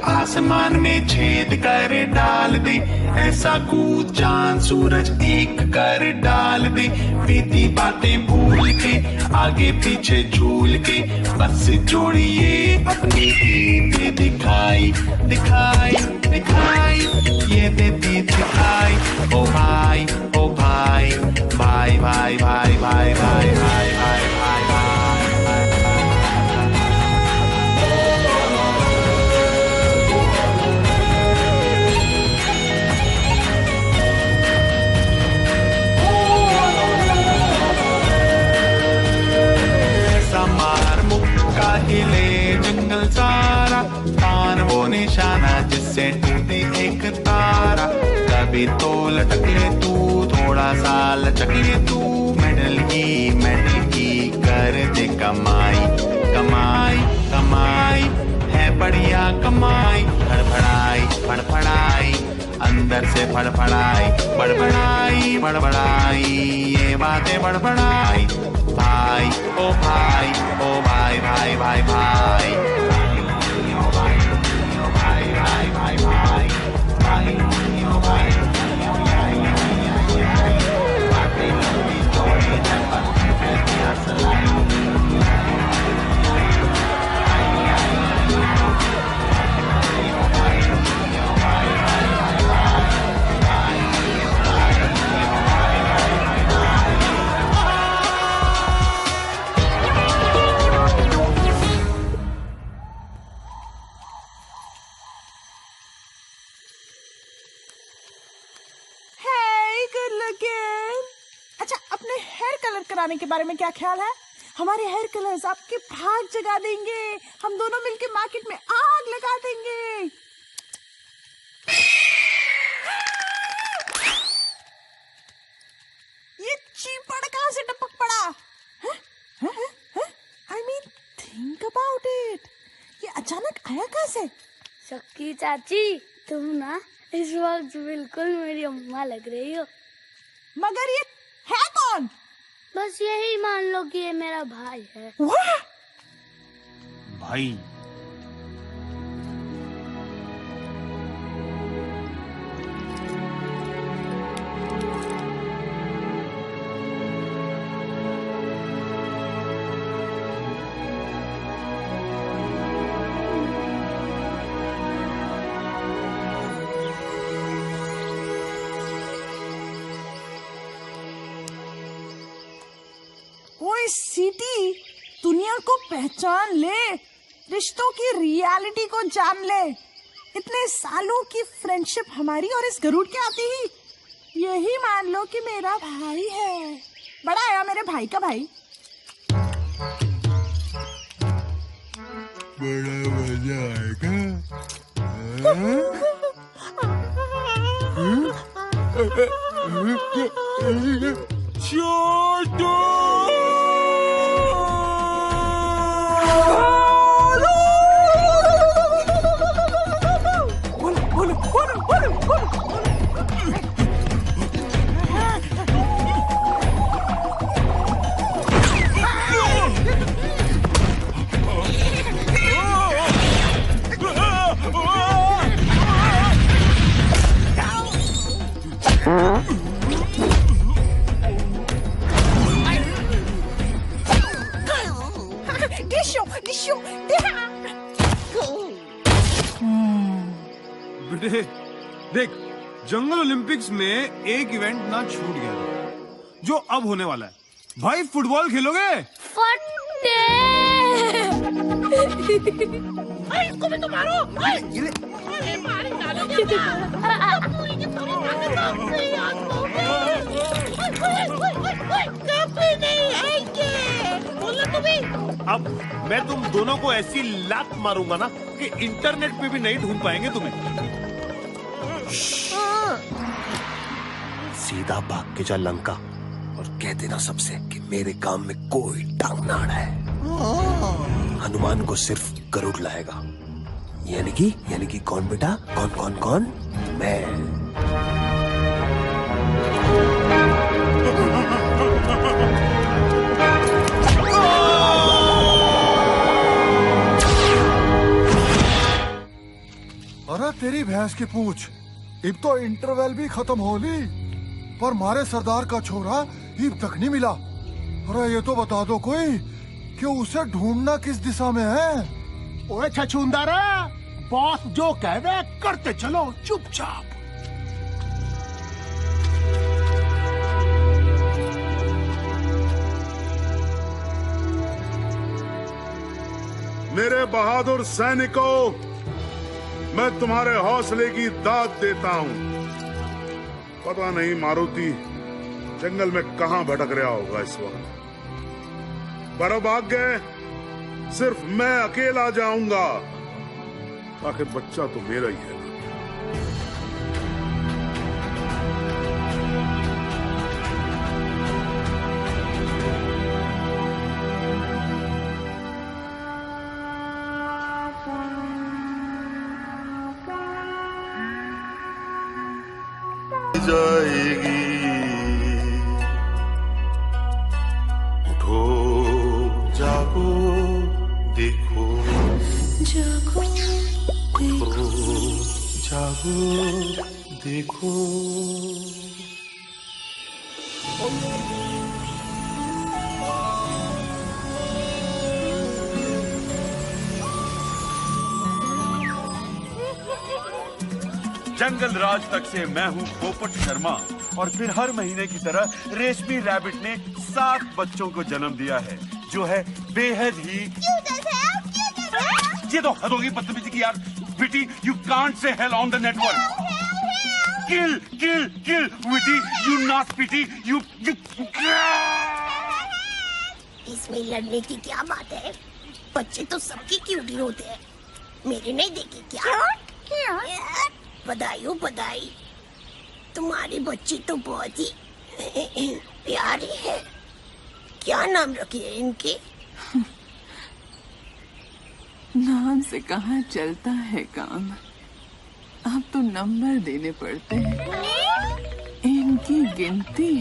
R: आसमान में छेद कर डाल दे, ऐसा कूद चांद सूरज एक कर डाल दे। बीती बातें भूल के आगे पीछे झूल के, बस जोड़िए अपनी ही दिखाई। दिखाई दिखाई ये देती दिखाई। ओ भाई ओ भाई भाई भाई भाई भाई भाई भाई भाई भाई। हिले जंगल सारा, तान वो निशाना जिससे टूटे एक तारा। कभी तो लटक ले तू, थोड़ा सा लचक ले तू, मेडल की कर दे कमाई। कमाई कमाई है बढ़िया कमाई। फड़फड़ाई फड़फड़ाई अंदर से फड़फड़ाई। बड़बड़ाई बड़बड़ाई ये बातें बड़बड़ाई। भाई ओ भाई ओ भाई भाई भाई भाई। ओ भाई ओ भाई भाई भाई भाई। भाई ओ भाई बातें लंबी चौड़ी है पर दिया सलाई।
O: अच्छा अपने हेयर हेयर कलर कराने के बारे में क्या ख्याल है? हमारे हेयर कलर्स आपके भाग जगा देंगे। हम दोनों मिलके मार्केट में आग लगा देंगे। ये चीपड़ कहाँ से टपक पड़ा? I mean, think about it. ये अचानक आया कहाँ से?
I: शक्की चाची, तुम ना इस वक्त बिल्कुल मेरी अम्मा लग रही हो।
O: मगर ये है कौन?
I: बस यही मान लो कि ये मेरा भाई है।
Q: भाई?
O: कोई सिटी दुनिया को पहचान ले, रिश्तों की रियलिटी को जान ले। इतने सालों की फ्रेंडशिप हमारी और इस गरुड़ के आते ही यही मान लो कि मेरा भाई है। बड़ा आया मेरे भाई का भाई।
G: बड़ा मजा आएगा। छोटू
Q: देख, जंगल ओलंपिक्स में एक इवेंट ना छूट गया था, जो अब होने वाला है। भाई फुटबॉल खेलोगे?
I: फट्टे!
L: इसको भी तो मारो! अरे मार डालोगे क्या? कभी नहीं आएंगे। बोलो तुम्हें।
Q: अब मैं तुम दोनों को ऐसी लात मारूंगा ना कि इंटरनेट पे भी नहीं ढूंढ पाएंगे तुम्हें।
B: सीधा भाग के जा लंका और कह देना सबसे कि मेरे काम में कोई टांग ना अड़ा है। हनुमान को सिर्फ गरुड़ लाएगा। यानी कि कौन बेटा? कौन? मैं।
H: अरे तेरी भैंस की पूछ, अब तो इंटरवल भी खत्म हो ली, पर मारे सरदार का छोरा अब तक नहीं मिला। अरे ये तो बता दो कोई कि उसे ढूंढना किस दिशा में है।
G: ओए छछूंदरा, बॉस जो कह दे करते चलो चुपचाप।
S: मेरे बहादुर सैनिकों, मैं तुम्हारे हौसले की दाद देता हूं। पता नहीं मारुति जंगल में कहां भटक रहा होगा इस वक्त, पर अब आगे सिर्फ मैं अकेला जाऊंगा। आखिर बच्चा तो मेरा ही है।
T: जाएगी, उठो जागो देखो,
R: जागो
T: उठो जागो देखो।
K: जंगल राज तक से मैं हूँ पोपट शर्मा, और फिर हर महीने की तरह रेशमी रैबिट ने 7 बच्चों को जन्म दिया है, जो है बेहद ही। ये तो हद होगी बदतमीजी की यार। विटी, you can't say hell on the network. Kill kill kill विटी, यू नॉट पिटी, यू
L: इसमें लड़ने की क्या बात है? बच्चे तो सबके क्यूट ही होते हैं। मेरे नहीं देखे क्या? बधाई हो बधाई। तुम्हारी बच्ची तो बहुत ही प्यारी है। क्या नाम रखे है इनके?
F: नाम से कहाँ चलता है काम, अब तो नंबर देने पड़ते हैं। इनकी गिनती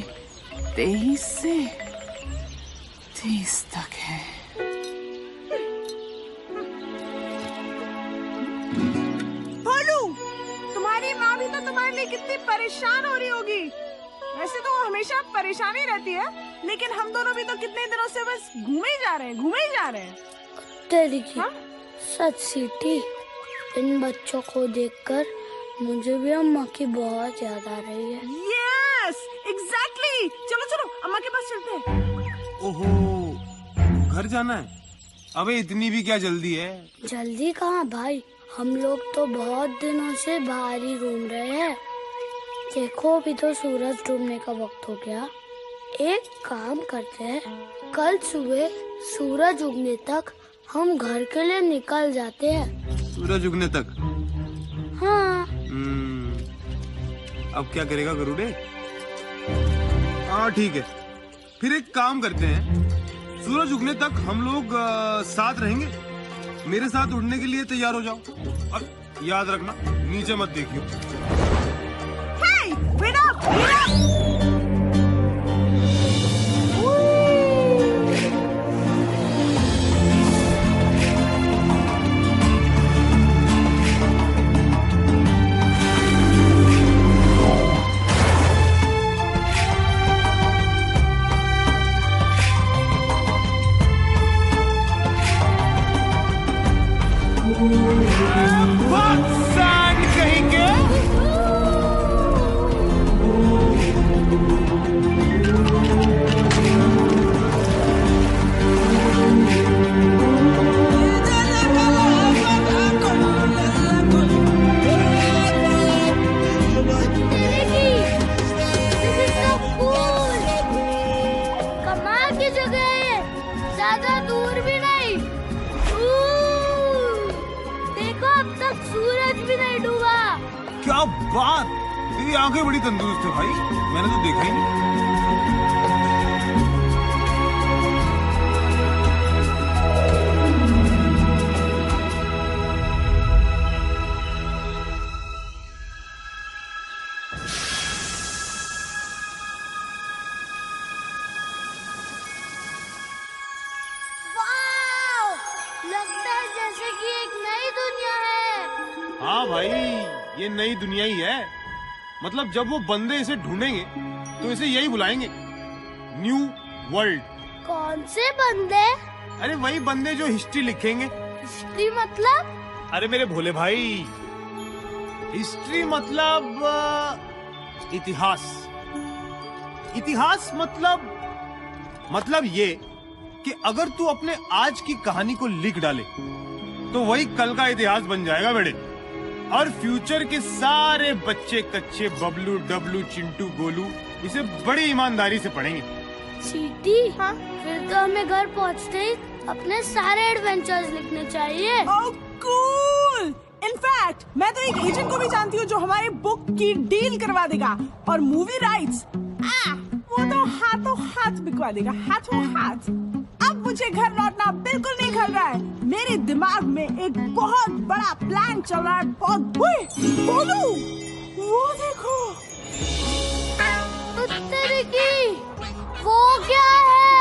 F: 23 से 30 तक है।
O: भोलू, तुम्हारी माँ भी तो तुम्हारे लिए कितनी परेशान हो रही होगी। वैसे तो वो हमेशा परेशान ही रहती है, लेकिन हम दोनों भी तो कितने दिनों से बस घूमे ही जा रहे हैं।
I: तेरी की सच सीटी, इन बच्चों को देखकर मुझे भी अम्मा की बहुत याद आ रही है।
O: Yes, exactly. चलो चलो अम्मा के पास चलते हैं।
Q: ओहो, घर जाना है? अबे इतनी भी क्या जल्दी है?
I: जल्दी कहाँ भाई, हम लोग तो बहुत दिनों से बाहर ही घूम रहे हैं। देखो अभी तो सूरज डूबने का वक्त हो गया। एक काम करते हैं, कल सुबह सूरज उगने तक हम घर के लिए निकल जाते हैं।
Q: सूरज उगने तक?
I: हाँ।
Q: अब क्या करेगा गरुड़े? हाँ ठीक है, फिर एक काम करते हैं, सूरज उगने तक हम लोग साथ रहेंगे। मेरे साथ उड़ने के लिए तैयार हो जाओ, और याद रखना नीचे मत देखियो।
O: Hey, wait up, wait up!
Q: क्या बात, तेरी आंखें बड़ी तंदुरुस्त है भाई, मैंने तो देखा ही नहीं।
I: लगता है जैसे कि एक नई दुनिया है।
Q: हाँ भाई, ये नई दुनिया ही है। मतलब जब वो बंदे इसे ढूंढेंगे तो इसे यही बुलाएंगे, न्यू वर्ल्ड।
I: कौन से बंदे?
Q: अरे वही बंदे जो हिस्ट्री लिखेंगे।
I: हिस्ट्री मतलब?
Q: अरे मेरे भोले भाई, हिस्ट्री मतलब इतिहास। इतिहास मतलब ये कि अगर तू अपने आज की कहानी को लिख डाले तो वही कल का इतिहास बन जाएगा बेटे। और फ्यूचर के सारे बच्चे कच्चे बबलू डबलू चिंटू गोलू इसे बड़ी ईमानदारी से पढ़ेंगे।
I: चीटी, हाँ? फिर तो हमें घर पहुंचते ही अपने सारे एडवेंचर्स लिखने चाहिए।
O: ओह कूल! इनफैक्ट मैं तो एक एजेंट को भी जानती हूँ जो हमारे बुक की डील करवा देगा, और मूवी राइट्स वो तो हाथों हाथ बिकवा देगा, हाथों हाथ। अब मुझे घर लौटना बिल्कुल नहीं खल रहा है। मेरे दिमाग में एक बहुत बड़ा प्लान चल रहा है। बहुत बोलू, वो देखो।
I: तेरे की वो क्या है?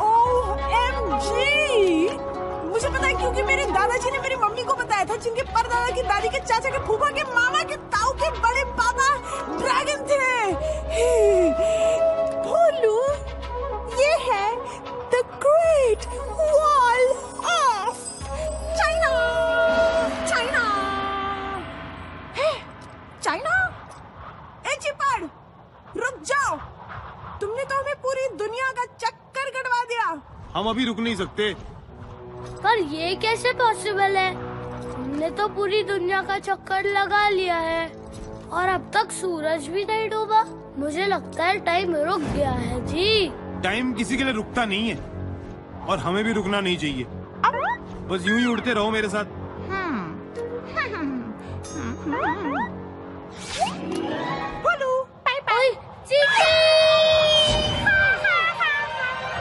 O: OMG! मुझे पता है क्योंकि मेरे दादाजी ने मेरी मम्मी को बताया था, जिनके परदादा की दादी के चाचा के फूफा के मामा के ताऊ के बड़े पापा ड्रैगन थे। भोलू, ये है the great wall of China. China है, चाइना। ए चिपड़, रुक जाओ, तुमने तो हमें पूरी दुनिया का चक्कर कटवा दिया।
Q: हम अभी रुक नहीं सकते।
I: पर ये कैसे पॉसिबल है? हमने तो पूरी दुनिया का चक्कर लगा लिया है और अब तक सूरज भी नहीं डूबा। मुझे लगता है टाइम रुक गया है जी।
Q: टाइम किसी के लिए रुकता नहीं है, और हमें भी रुकना नहीं चाहिए। बस यूं ही उड़ते रहो मेरे साथ।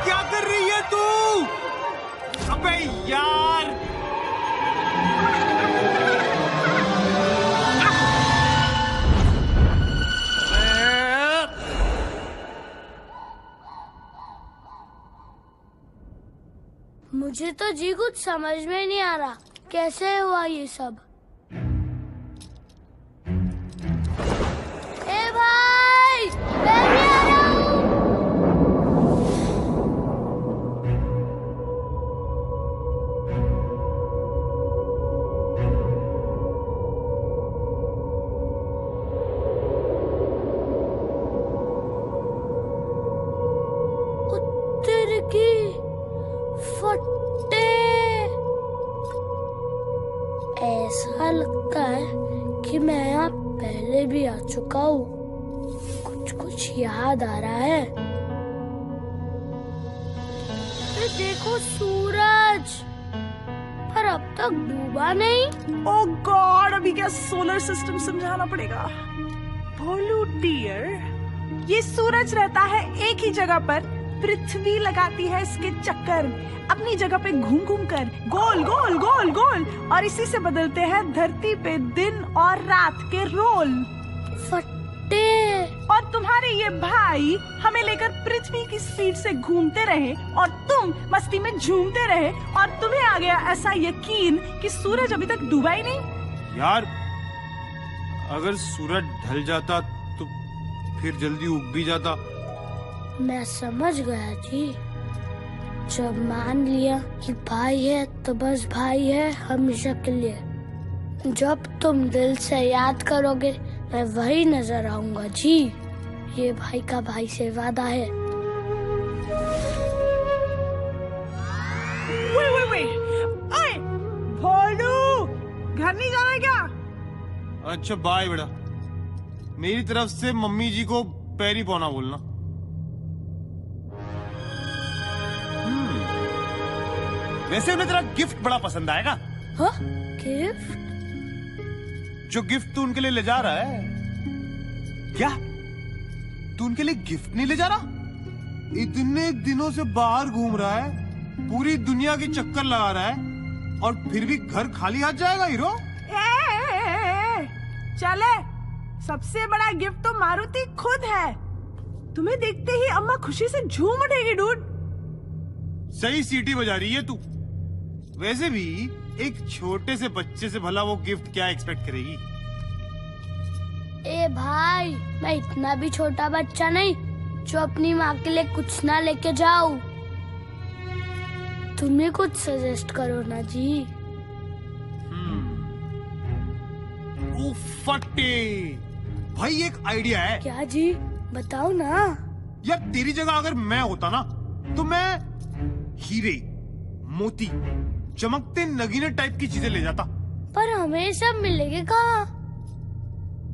Q: क्या कर रही है तू? अबे यार!
I: मुझे तो जी कुछ समझ में नहीं आ रहा, कैसे हुआ ये सब। ए भाई, मैं भी आ रहा हूँ। उत्तर की फट्टे। ऐसा लगता है कि मैं यहाँ पहले भी आ चुका हूँ। कुछ याद आ रहा है। अरे देखो सूरज, पर अब तक डूबा नहीं।
O: ओह गॉड, अभी क्या सोलर सिस्टम समझाना पड़ेगा। भोलू डियर, ये सूरज रहता है एक ही जगह पर, पृथ्वी लगाती है इसके चक्कर अपनी जगह पे घूम घूम कर, गोल गोल गोल गोल, और इसी से बदलते हैं धरती पे दिन और रात के रोल।
I: फट्टे।
O: और तुम्हारे ये भाई हमें लेकर पृथ्वी की स्पीड से घूमते रहे और तुम मस्ती में झूमते रहे, और तुम्हें आ गया ऐसा यकीन कि सूरज अभी तक डूबा ही नहीं।
Q: यार, अगर सूरज ढल जाता तो फिर जल्दी उग भी जाता।
I: मैं समझ गया जी। जब मान लिया कि भाई है तो बस भाई है हमेशा के लिए। जब तुम दिल से याद करोगे मैं वही नजर आऊंगा जी। ये भाई का भाई से वादा है।
O: ओए, भोलू, घर नहीं जाना है क्या?
Q: अच्छा बाय बेटा, मेरी तरफ से मम्मी जी को पैरी पौना बोलना। वैसे उन्हें तेरा गिफ्ट बड़ा पसंद आएगा।
I: हाँ? गिफ्ट?
Q: जो गिफ्ट तू उनके लिए ले जा रहा है। क्या तू उनके लिए गिफ्ट नहीं ले जा रहा? इतने दिनों से बाहर घूम रहा है, पूरी दुनिया की चक्कर लगा रहा है, और फिर भी घर खाली हाथ जाएगा हीरो?
O: चले, सबसे बड़ा गिफ्ट तो मारुति खुद है। तुम्हें देखते ही अम्मा खुशी से झूम उठेगी डूड।
Q: सही सीटी बजा रही है तू। वैसे भी एक छोटे से बच्चे से भला वो गिफ्ट क्या एक्सपेक्ट करेगी?
I: ए भाई, मैं इतना भी छोटा बच्चा नहीं जो अपनी माँ के लिए कुछ ना लेके जाऊं। तुम्हें कुछ सजेस्ट करो ना जी।
Q: ओ फट्टे भाई, एक आइडिया है।
I: क्या जी, बताओ ना।
Q: यार तेरी जगह अगर मैं होता ना तो मैं हीरे, मोती, चमकते नगीने टाइप की चीजें ले जाता।
I: पर हमें सब मिलेंगे कहाँ?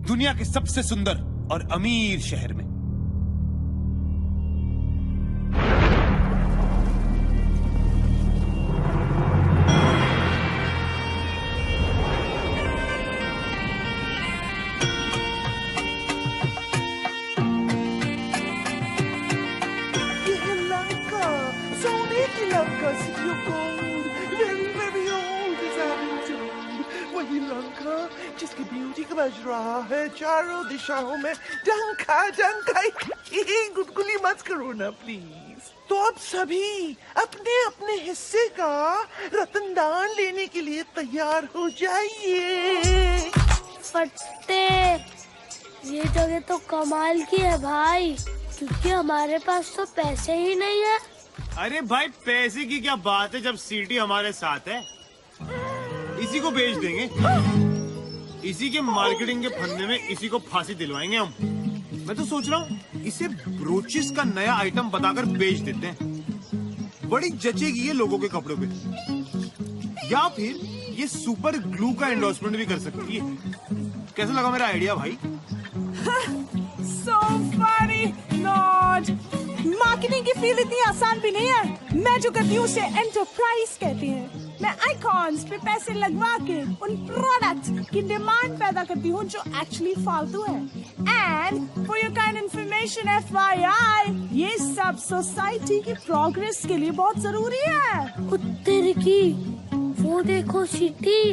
Q: दुनिया के सबसे सुंदर और अमीर शहर में।
G: जिसकी ब्यूटी का बज रहा है चारों दिशाओं में डंका डंका। गुदगुली मत करो ना प्लीज। तो अब सभी अपने अपने हिस्से का रतनदान लेने के लिए तैयार हो जाइए।
I: फट्टे, ये जगह तो कमाल की है भाई, क्योंकि हमारे पास तो पैसे ही नहीं है।
Q: अरे भाई, पैसे की क्या बात है जब सीटी हमारे साथ है। इसी को बेच देंगे, इसी के मार्केटिंग के फंदे में इसी को फांसी दिलवाएंगे हम। मैं तो सोच रहा हूँ इसे ब्रोचेस का नया आइटम बताकर बेच देते हैं। बड़ी जचेगी ये लोगों के कपड़ों पे। या फिर ये सुपर ग्लू का एंडोर्समेंट भी कर सकती है। कैसा लगा मेरा आइडिया भाई?
O: So funny, Lord. मार्केटिंग की फील्ड इतनी आसान भी नहीं है। मैं जो करती हूँ उसे एंटरप्राइज कहते हैं। मैं आइकॉन्स पे पैसे लगवा के उन प्रोडक्ट्स की डिमांड पैदा करती हूँ जो एक्चुअली फालतू है। And for your kind information FYI, ये सब सोसाइटी की प्रोग्रेस के लिए बहुत जरूरी है।
I: उत्तर की वो देखो सिटी।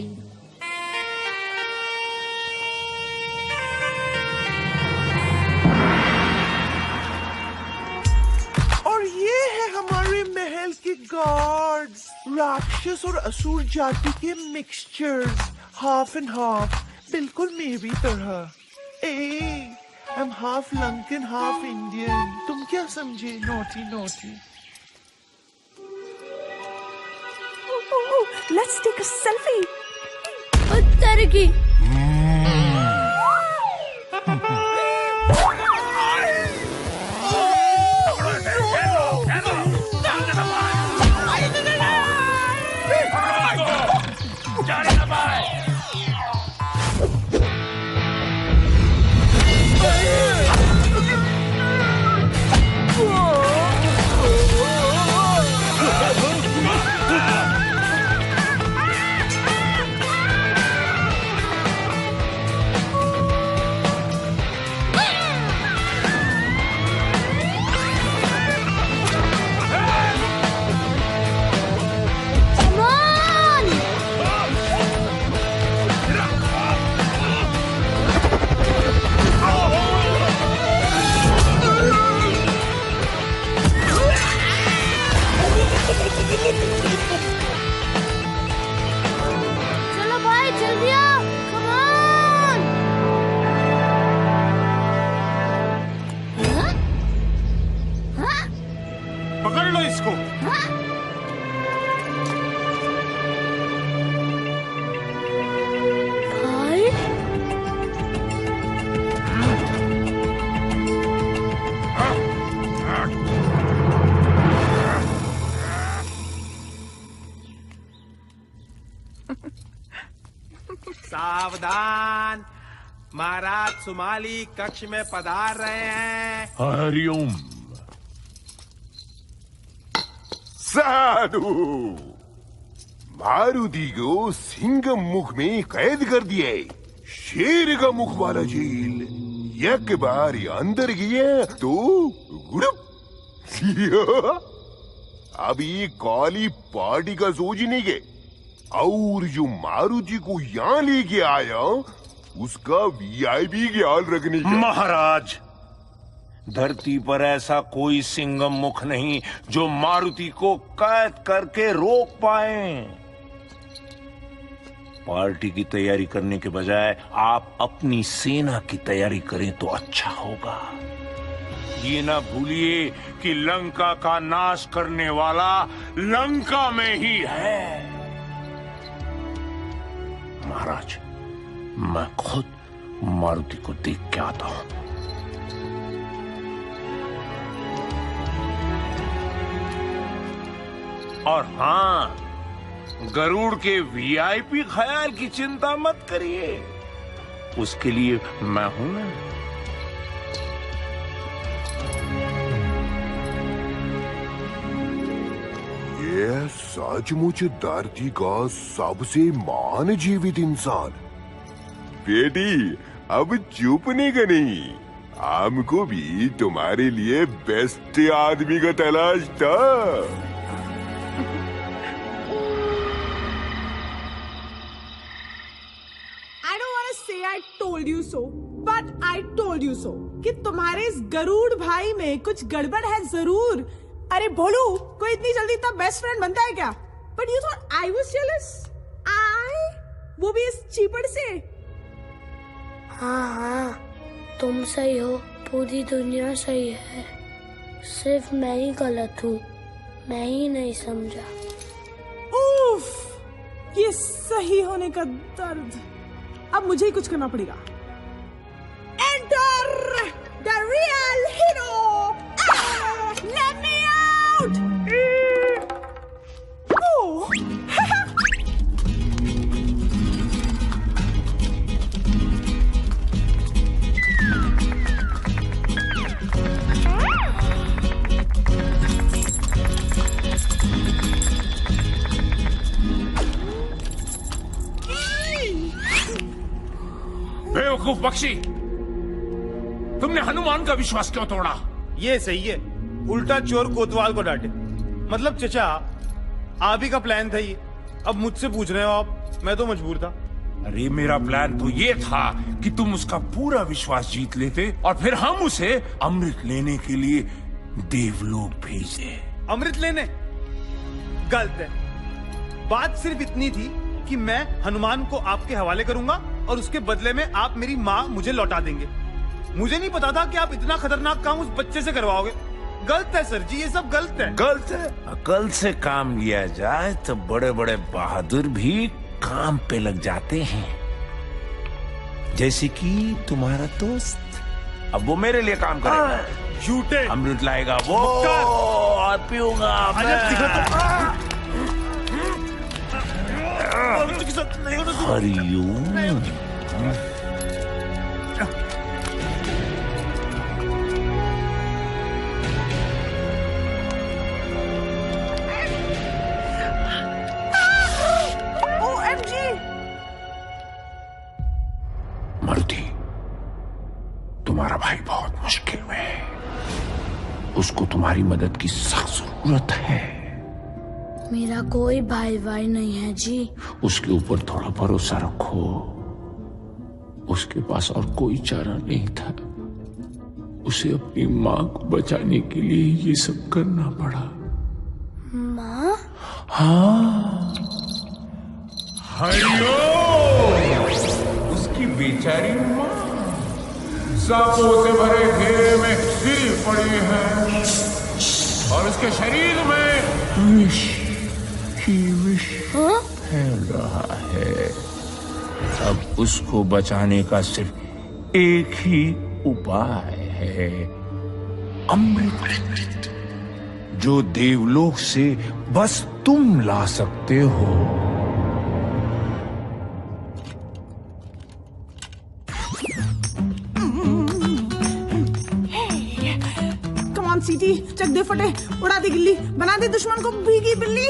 G: और ये है हमारे महल के गार्ड्स, राक्षस और असुर जाति के मिक्सचर्स, हाफ एंड हाफ, बिल्कुल मेरी तरह। I am half Lankan half Indian. तुम क्या समझे? Naughty naughty.
O: Let's take a selfie.
I: उत्तर की चलो भाई जल्दी आओ, कम ऑन।
Q: पकड़ लो इसको।
I: भाई
M: सावधान, महाराज सुमाली कक्ष में पधार रहे हैं।
C: हरिओम।
D: साधु मारुति को सिंह मुख में कैद कर दिया है। शेर का मुख वाला जेल एक बार अंदर गया तो गुड़प। अभी काली पार्टी का सोचने के, और जो मारुति को यहाँ लेके आया उसका VIP ख्याल रखने का।
C: महाराज, धरती पर ऐसा कोई सिंगम मुख नहीं जो मारुति को कैद करके रोक पाए। पार्टी की तैयारी करने के बजाय आप अपनी सेना की तैयारी करें तो अच्छा होगा। ये ना भूलिए कि लंका का नाश करने वाला लंका में ही है। महाराज, मैं खुद मारुति को देख के आता हूं। और हाँ, गरुड़ के VIP ख्याल की चिंता मत करिए, उसके लिए मैं हूं ना।
D: ये सचमुच धरती का सबसे महान जीवित इंसान। बेटी, अब चुपने का नहीं, हमको भी तुम्हारे लिए बेस्ट आदमी का तलाश था।
O: I told you so, but I told you so कि तुम्हारे इस गरुड़ भाई में कुछ गड़बड़ है जरूर। अरे भोलू, कोई इतनी जल्दी इतना बेस्ट फ्रेंड बनता है क्या? But you thought I was jealous? वो भी इस चीपड़ से?
I: हाँ, तुम सही हो, पूरी दुनिया सही है, सिर्फ मैं ही गलत हूँ, मैं ही नहीं समझा।
O: उफ, ये सही होने का दर्द। अब मुझे ही कुछ करना पड़ेगा। Enter the real hero! Let me out! Oh!
C: बेवकूफ बख्शी, तुमने हनुमान का विश्वास क्यों तोड़ा?
Q: ये सही है, उल्टा चोर कोतवाल को डांटे। मतलब चचा, आप ही का प्लान था ये, अब मुझसे पूछ रहे हो आप? मैं तो मजबूर था।
C: अरे मेरा प्लान तो ये था कि तुम उसका पूरा विश्वास जीत लेते और फिर हम उसे अमृत लेने के लिए देवलोक भेजते।
Q: अमृत लेने? गलत है। बात सिर्फ इतनी थी कि मैं हनुमान को आपके हवाले करूंगा और उसके बदले में आप मेरी माँ मुझे लौटा देंगे। मुझे नहीं पता था कि आप इतना खतरनाक काम उस बच्चे से करवाओगे। गलत है सर जी, ये सब गलत है।
C: गलत है? अकल से काम लिया जाए तो बड़े बड़े बहादुर भी काम पे लग जाते हैं, जैसे कि तुम्हारा दोस्त। अब वो मेरे लिए काम करेगा,
Q: झूठे
C: अमृत लाएगा वो और पीऊंगा हरिओम। मारुति, तुम्हारा भाई बहुत मुश्किल में है, उसको तुम्हारी मदद की सख्त जरूरत है।
I: मेरा कोई भाई नहीं है जी।
C: उसके ऊपर थोड़ा भरोसा रखो, उसके पास और कोई चारा नहीं था, उसे अपनी माँ को बचाने के लिए ये सब करना पड़ा।
I: माँ?
C: हाँ, हरिओम। उसकी बेचारी माँ सांपों से भरे घेरे में गिरी पड़ी है और उसके शरीर में विष फैल रहा है। अब उसको बचाने का सिर्फ एक ही उपाय है, अमृत, जो देवलोक से बस तुम ला सकते हो।
O: सीटी, चक दे फटे, उड़ा दे गिल्ली, बना दे दुश्मन को भीगी बिल्ली।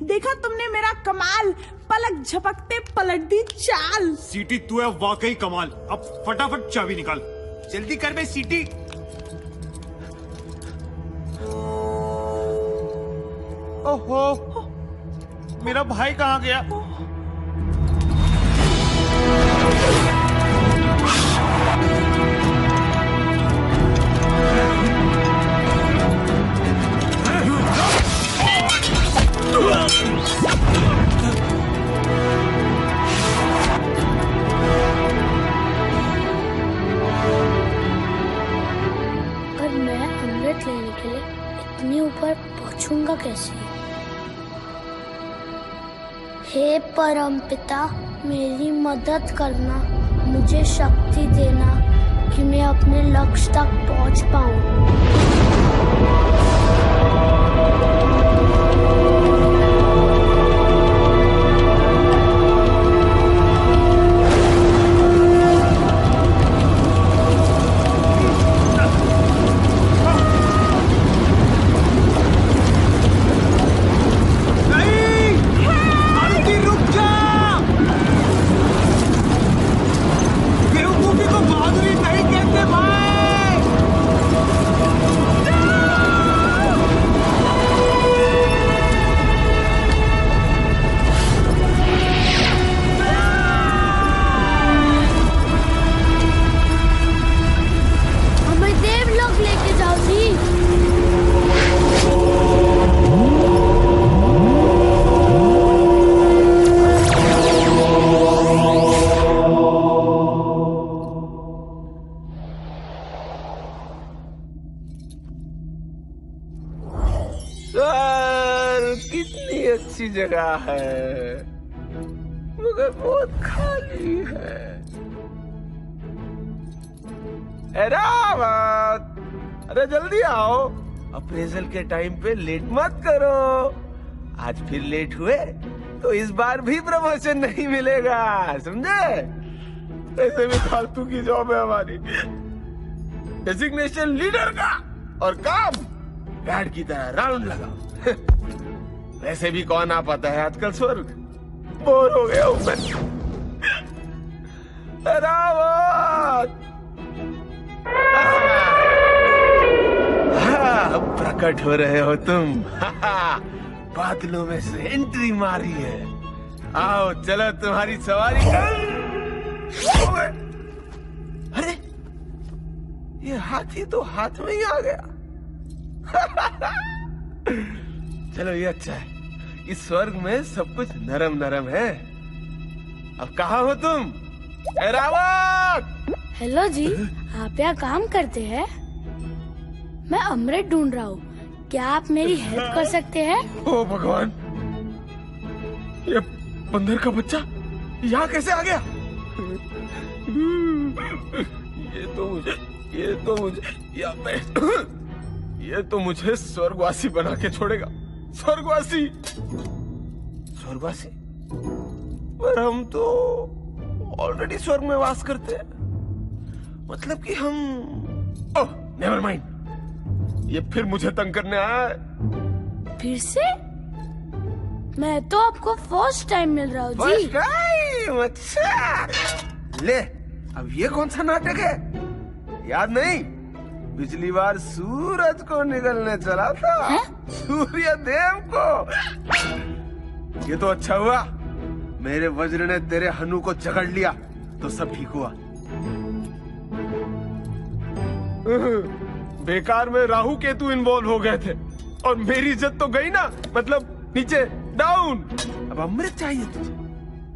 O: देखा तुमने मेरा कमाल, पलक झपकते पलट दी चाल।
Q: सीटी तू है वाकई कमाल। अब फटाफट चाबी निकाल, जल्दी कर बे सीटी। ओहो, मेरा भाई कहाँ गया?
I: पर मैं अमृत लेने के लिए इतनी ऊपर पहुंचूंगा कैसे? हे परमपिता, मेरी मदद करना, मुझे शक्ति देना कि मैं अपने लक्ष्य तक पहुंच पाऊं।
C: अच्छी जगह है मगर बहुत खाली है। रावत, अरे जल्दी आओ, अप्रेजल के टाइम पे लेट मत करो। आज फिर लेट हुए तो इस बार भी प्रमोशन नहीं मिलेगा, समझे? ऐसे भी फालतू की जॉब है हमारी, डेजिग्नेशन लीडर का और काम गार्ड की तरह राउंड लगाओ। वैसे भी कौन आ पाता है आजकल स्वर्ग, बोर हो गया हूं मैं। रावत! अब प्रकट हो रहे हो तुम। बादलों में से एंट्री मारी है। आओ चलो तुम्हारी सवारी कर। अरे ये हाथी तो हाथ में ही आ गया। चलो ये अच्छा है, इस स्वर्ग में सब कुछ नरम नरम है। अब कहाँ हो तुम? रावत!
I: हेलो जी, आप यहाँ काम करते हैं? मैं अमृत ढूंढ रहा हूँ, क्या आप मेरी हेल्प कर सकते हैं?
C: ओ भगवान, ये बंदर का बच्चा यहाँ कैसे आ गया? ये तो मुझे स्वर्गवासी बना के छोड़ेगा। स्वर्गवासी पर हम तो ऑलरेडी स्वर्ग में वास करते हैं। मतलब कि हम ओह नेवर माइंड, ये फिर मुझे तंग करने आया है।
I: फिर से? मैं तो आपको फर्स्ट टाइम मिल रहा हूँ जी।
C: First time? अच्छा, ले अब ये कौन सा नाटक है? याद नहीं, पिछली बार सूरज को निकलने चला था। सूर्य देव को। ये तो अच्छा हुआ मेरे वज्र ने तेरे हनु को जकड़ लिया, तो सब ठीक हुआ। बेकार में राहु केतु इन्वॉल्व हो गए थे और मेरी इज्जत तो गई ना, मतलब नीचे डाउन। अब अमृत चाहिए तुझे,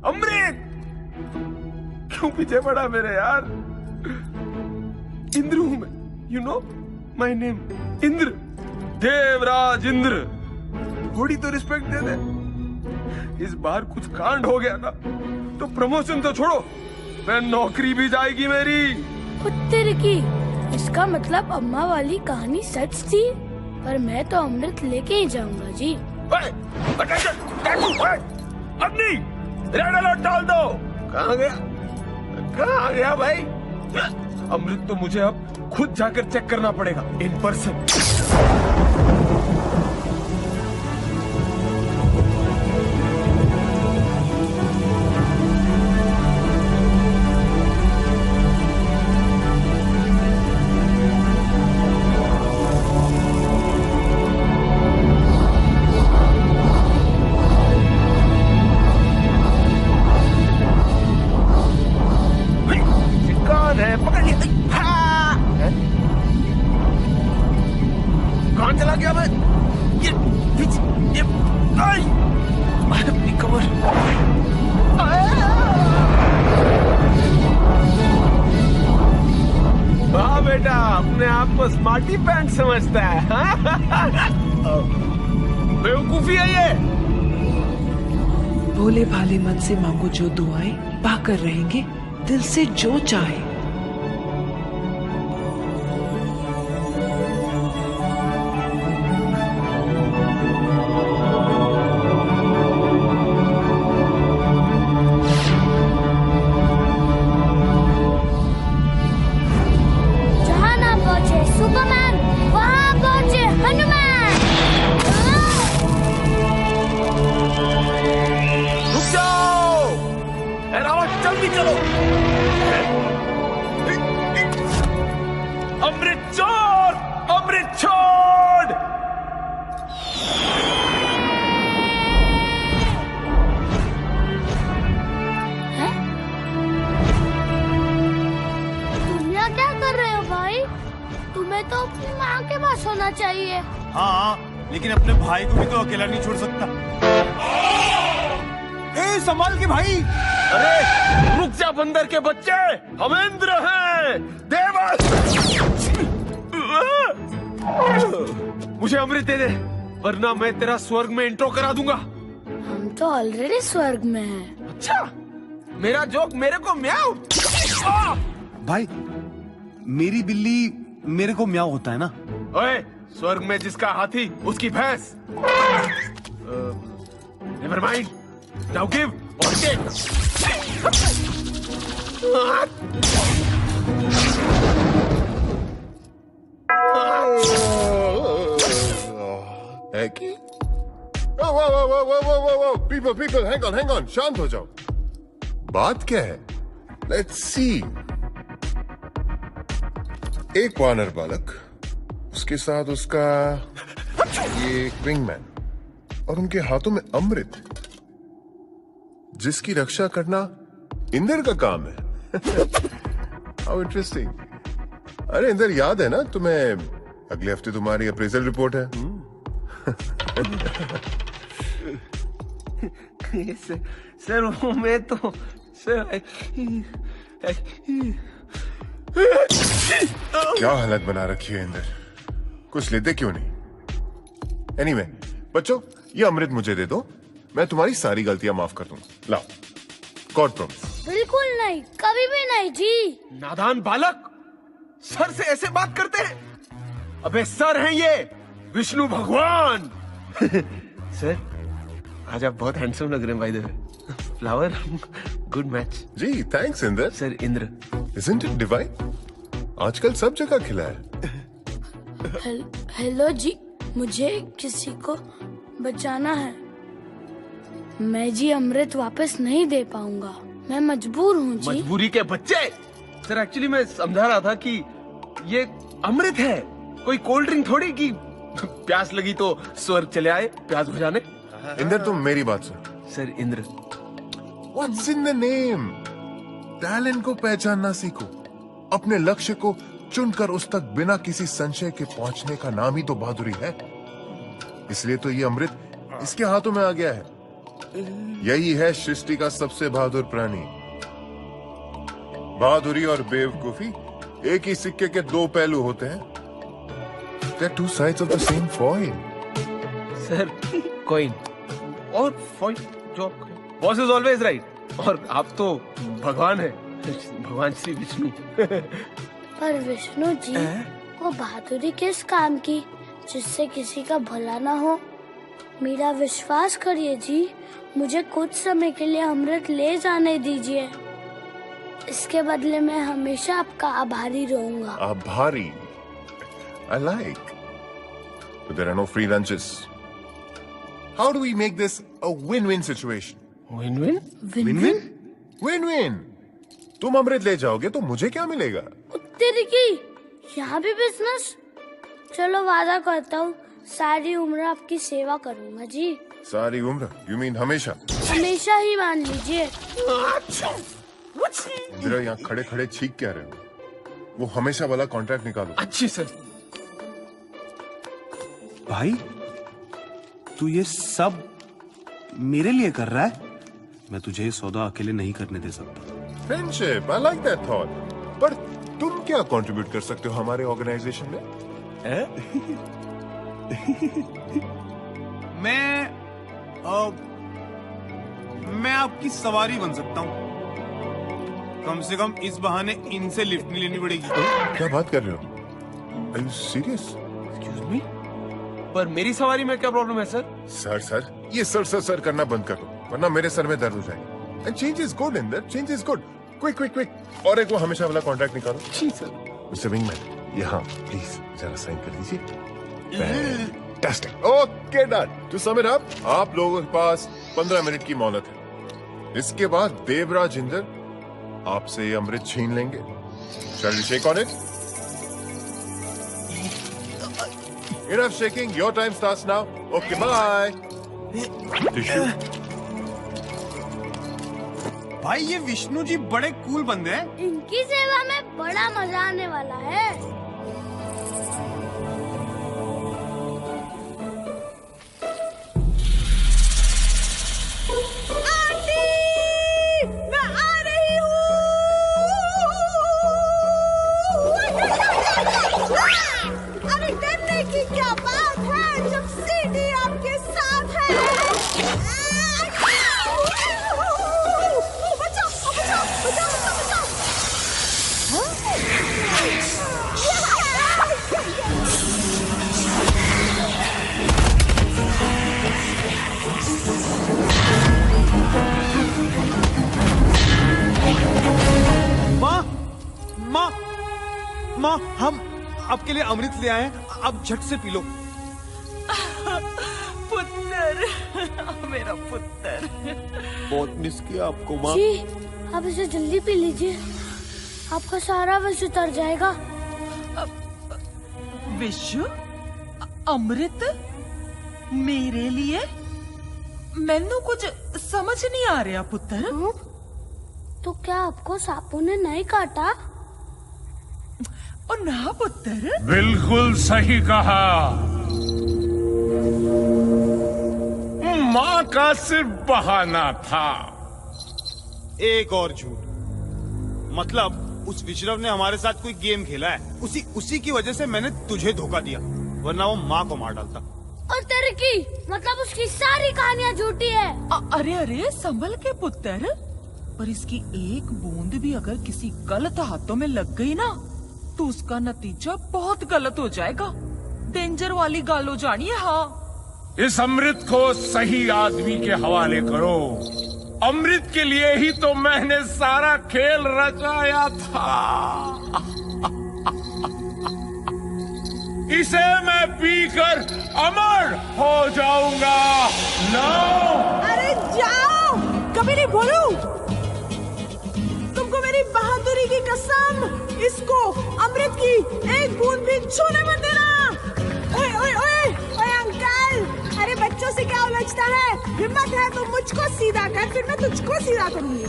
C: अमृत। क्यों पीछे पड़ा मेरे यार? इंद्र हूं मैं, you know my name Indra, Devraj Indra. थोड़ी तो रिस्पेक्ट दे दे। इस बार कुछ कांड हो गया ना तो प्रमोशन तो छोड़ो, मैं नौकरी भी जाएगी मेरी।
I: उत्तर की, इसका मतलब अम्मा वाली कहानी सच थी, पर मैं तो अमृत लेके ही जाऊंगा जी।
C: अग्नि, रेड अलर्ट डाल दो। कहाँ गया भाई? अमृत तो मुझे अब खुद जाकर चेक करना पड़ेगा इन पर्सन। स्मार्टी पैंट समझता है। बेवकूफी है ये।
F: भोले भाले मन से मांगो जो दुआएं, पाकर रहेंगे दिल से जो चाहे।
I: चाहिए।
Q: हाँ, लेकिन अपने भाई को भी तो अकेला नहीं छोड़ सकता। ए, संभाल के भाई।
C: अरे रुक जा बंदर के बच्चे, हम इंद्र हैं, देवल। मुझे अमृत दे दे, वरना मैं तेरा स्वर्ग में इंट्रो करा दूंगा।
I: हम तो ऑलरेडी स्वर्ग में हैं।
C: अच्छा, मेरा जोक मेरे को म्याऊ।
Q: भाई, मेरी बिल्ली मेरे को म्याऊ होता है ना।
C: ओए, स्वर्ग में जिसका हाथी उसकी भैंस। नेवर माइंड, नाउ गिव और टेक। है कि पीपल हैंग ऑन शांत हो जाओ। बात क्या है? Let's see. एक वानर बालक, उसके साथ उसका ये विंगमैन, और उनके हाथों में अमृत, जिसकी रक्षा करना इंद्र का काम है। How interesting. अरे इंद्र, याद है ना तुम्हें, अगले हफ्ते तुम्हारी अप्रेजल रिपोर्ट है।
B: सर वो मैं तो सर
C: क्या हालत बना रखी है इंद्र, कुछ लेते क्यों नहीं? एनीवे, बच्चों ये अमृत मुझे दे दो, मैं तुम्हारी सारी गलतियां माफ कर दूंगा। लाओ, गॉड प्रॉमिस।
I: बिल्कुल नहीं, कभी भी नहीं जी।
B: नादान बालक, सर से ऐसे बात करते हैं? अबे सर हैं ये विष्णु भगवान। सर आज आप बहुत हैंडसम लग रहे हैं, by the way. Flower, good match.
C: जी thanks Indra.
B: Sir Indra.
C: Isn't it divine? आजकल सब जगह खिला है।
I: हेलो जी, मुझे किसी को बचाना है। मैं जी अमृत वापस नहीं दे पाऊंगा, मैं मजबूर हूँ जी।
B: मजबूरी के बच्चे। सर एक्चुअली मैं समझा रहा था कि ये अमृत है, कोई कोल्ड ड्रिंक थोड़ी कि प्यास लगी तो स्वर्ग चले आए प्यास बुझाने।
C: इंद्र तुम मेरी बात सुन।
B: Sir Indra.
C: What's in the name? Talent को पहचानना सीखो, अपने लक्ष्य को चुनकर उस तक बिना किसी संशय के पहुंचने का नाम ही तो बहादुरी है। इसलिए तो ये अमृत इसके हाथों में आ गया है। यही है सृष्टि का सबसे बहादुर प्राणी। बहादुरी और बेवकूफी एक ही सिक्के के दो पहलू होते हैं। They're two sides of the same coin.
B: Sir coin और फॉइन, जो बॉस इज ऑलवेज राइट, और आप तो भगवान है, भगवान श्री विष्णु।
I: पर विष्णु जी, वो बहादुरी किस काम की जिससे किसी का भला ना हो? मेरा विश्वास करिए जी, मुझे कुछ समय के लिए अमृत ले जाने दीजिए। इसके बदले मैं हमेशा आपका आभारी रहूंगा।
C: आभारी? I like. But there are no free lunches. How do we make this a win-win situation?
B: Win-win?
I: Win-win?
C: Win-win. तुम अमृत ले जाओगे तो मुझे क्या मिलेगा?
I: तेरी की यहाँ भी बिजनेस? चलो वादा करता हूँ, सारी उम्र आपकी सेवा करूँगा जी।
C: सारी उम्र? You mean हमेशा?
I: हमेशा ही मान लीजिए।
C: इंदिरा यहाँ खड़े खड़े छींक क्या रहे हो? वो हमेशा वाला कॉन्ट्रैक्ट निकालो।
Q: अच्छी सर। भाई तू ये सब मेरे लिए कर रहा है? मैं तुझे ये सौदा अकेले नहीं करने दे सकता।
C: Friendship, I like that thought. पर तुम क्या कंट्रीब्यूट कर सकते हो हमारे ऑर्गेनाइजेशन में?
Q: मैं आपकी सवारी बन सकता हूँ। कम से कम इस बहाने इनसे लिफ्ट नहीं लेनी पड़ेगी।
C: क्या बात कर रहे हो? Are you serious?
B: Excuse me? पर मेरी सवारी में क्या प्रॉब्लम है सर?
C: सर ये सर करना बंद कर दो, वरना मेरे सर में दर्द हो जाएगा। And change is good, Inder. Change is good. Quick. और एक वो हमेशा वाला कॉन्ट्रैक्ट निकालो।
B: जी सर।
C: मिस्टर विंगमैन, यहाँ प्लीज जरा साइन कर दीजिए। Fantastic. Okay done. To sum it up, आप लोगों के पास 15 मिनट की मोहलत है। इसके बाद देवराज इंद्र आपसे ये अमृत छीन लेंगे। Shall we shake on it? Enough shaking. Your time starts now. Okay, bye. Tissue.
Q: भाई ये विष्णु जी बड़े कूल बंदे हैं।
I: इनकी सेवा में बड़ा मजा आने वाला है।
J: मैं आ रही हूँ। अरे डरने की क्या बात है जब सीढ़ी आपके साथ है।
Q: माँ, हम आपके लिए अमृत ले आए हैं, अब झट से पी लो।
F: मेरा पुत्र।
Q: बहुत मिस किया आपको माँ।
I: जी आप इसे जल्दी पी लीजिए, आपका सारा विष उतर जाएगा।
F: विष? अमृत? मेरे लिए? मैनू कुछ समझ नहीं आ रहा पुत्र।
I: तो क्या आपको सांपों ने नहीं काटा?
F: और ना पुत्र।
C: बिल्कुल सही कहा। माँ का सिर्फ बहाना था।
Q: एक और झूठ, मतलब उस विश्रव ने हमारे साथ कोई गेम खेला है, उसी की वजह से मैंने तुझे धोखा दिया, वरना वो माँ को मार डालता।
I: और तेरे की मतलब उसकी सारी कहानियाँ झूठी है।
F: अरे अरे संभल के पुत्र, पर इसकी एक बूंद भी अगर किसी गलत हाथों में लग गई ना तो उसका नतीजा बहुत गलत हो जाएगा। डेंजर वाली गाल हो जानी है। हाँ,
C: इस अमृत को सही आदमी के हवाले करो। अमृत के लिए ही तो मैंने सारा खेल रचाया था। इसे मैं पीकर अमर हो जाऊंगा। नो!
O: अरे जाओ, कभी नहीं बोलू। तुमको मेरी बहादुरी की कसम, इसको अमृत की एक बूंद भी छूने मत देना। ओए ओए ओए ओए अंकल, अरे बच्चों से क्या उलझता है? हिम्मत है तो मुझको सीधा कर, फिर मैं तुझको सीधा करूंगी।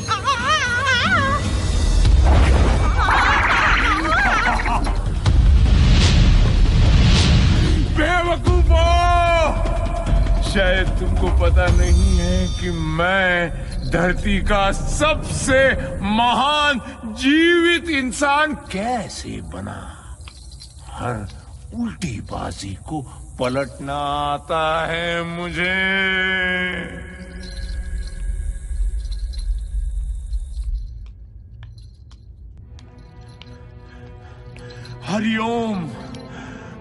C: बेवकूफो! शायद तुमको पता नहीं है कि मैं धरती का सबसे महान जीवित इंसान कैसे बना। हर उल्टी बाजी को पलटना आता है मुझे। हरिओम,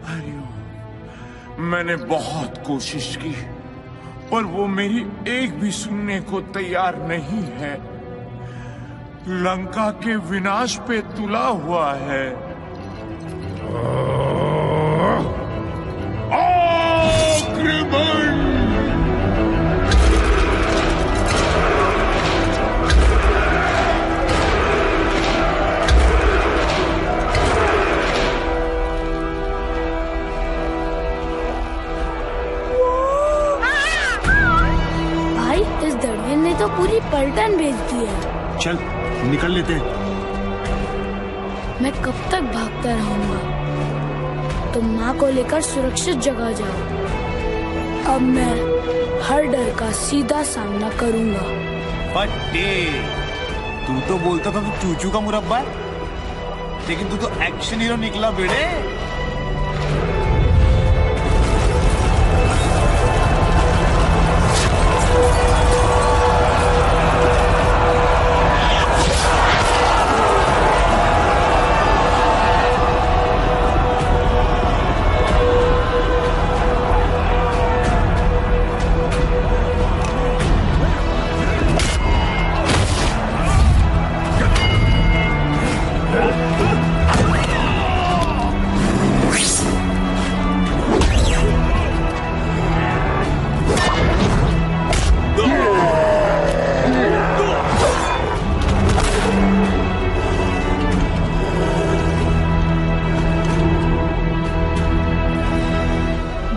C: हरिओम। मैंने बहुत कोशिश की पर वो मेरी एक भी सुनने को तैयार नहीं है। लंका के विनाश पे तुला हुआ है। आक्रमण!
I: तो पूरी पलटन भेज दी है।
Q: चल निकल लेते हैं।
I: मैं कब तक भागता रहूंगा? तुम माँ को लेकर सुरक्षित जगह जाओ। अब मैं हर डर का सीधा सामना करूंगा।
Q: बट्टे, तू तो बोलता था तू चूचू का मुरब्बा, लेकिन तू तो एक्शन हीरो निकला बेटे।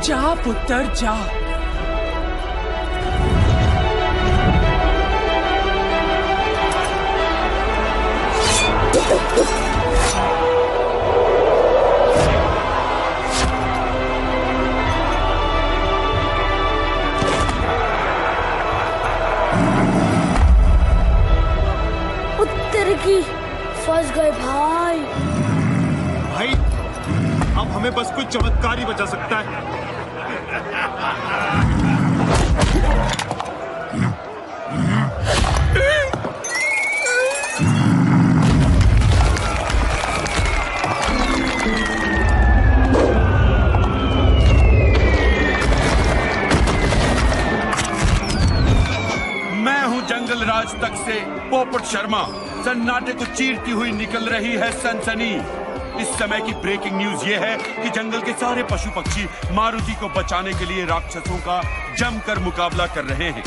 F: जा पुत्र जा।
I: उत्तर की फंस गए भाई।
Q: भाई अब हमें बस कोई चमत्कार ही बचा सकता है।
K: मैं हूं जंगल राज तक से पोपट शर्मा। सन्नाटे को चीरती हुई निकल रही है सनसनी। इस समय की ब्रेकिंग न्यूज ये है कि जंगल के सारे पशु पक्षी मारुति को बचाने के लिए राक्षसों का जमकर मुकाबला कर रहे हैं।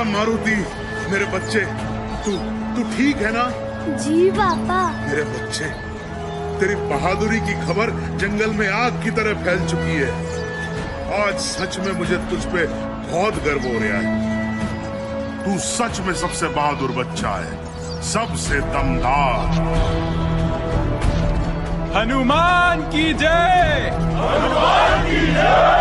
S: मारुति, मेरे बच्चे, तू ठीक है ना?
I: जी पापा।
S: मेरे बच्चे, तेरी बहादुरी की खबर जंगल में आग की तरह फैल चुकी है। आज सच में मुझे तुझ पे बहुत गर्व हो रहा है। तू सच में सबसे बहादुर बच्चा है, सबसे दमदार।
N: हनुमान की जय!
T: हनुमान की जय!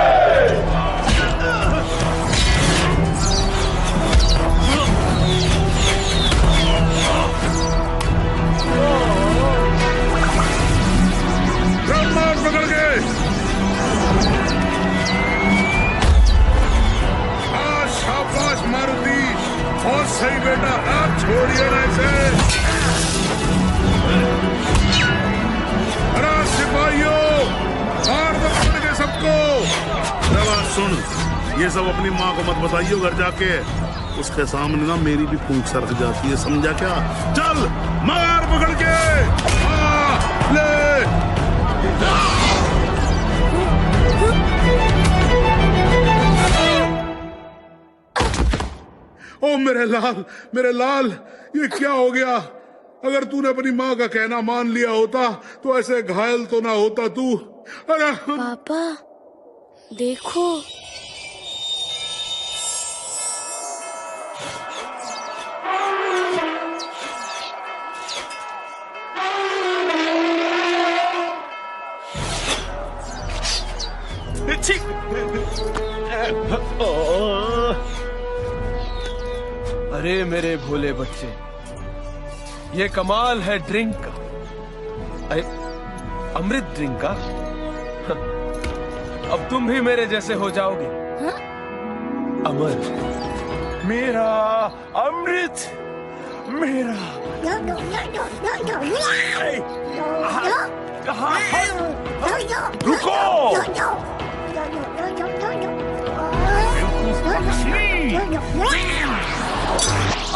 S: पकड़ गए। शाबाश मारुति, बहुत सही बेटा, आप छोड़िए ना इसे। अरे सिपाहियों, मार दो पकड़ के सबको। सुन, ये सब अपनी माँ को मत बताइयो घर जाके, उसके सामने ना मेरी भी पूंछ सरक जाती है, समझा क्या? चल मार पकड़ के, ले। ओ मेरे लाल, ये क्या हो गया? अगर तूने अपनी माँ का कहना मान लिया होता तो ऐसे घायल तो ना होता तू। अरे
I: पापा देखो,
N: अरे मेरे भोले बच्चे, ये कमाल है ड्रिंक का। अरे अमृत ड्रिंक का। अब तुम भी मेरे जैसे हो जाओगे। अमर, मेरा अमृत, मेरा।
T: रुको!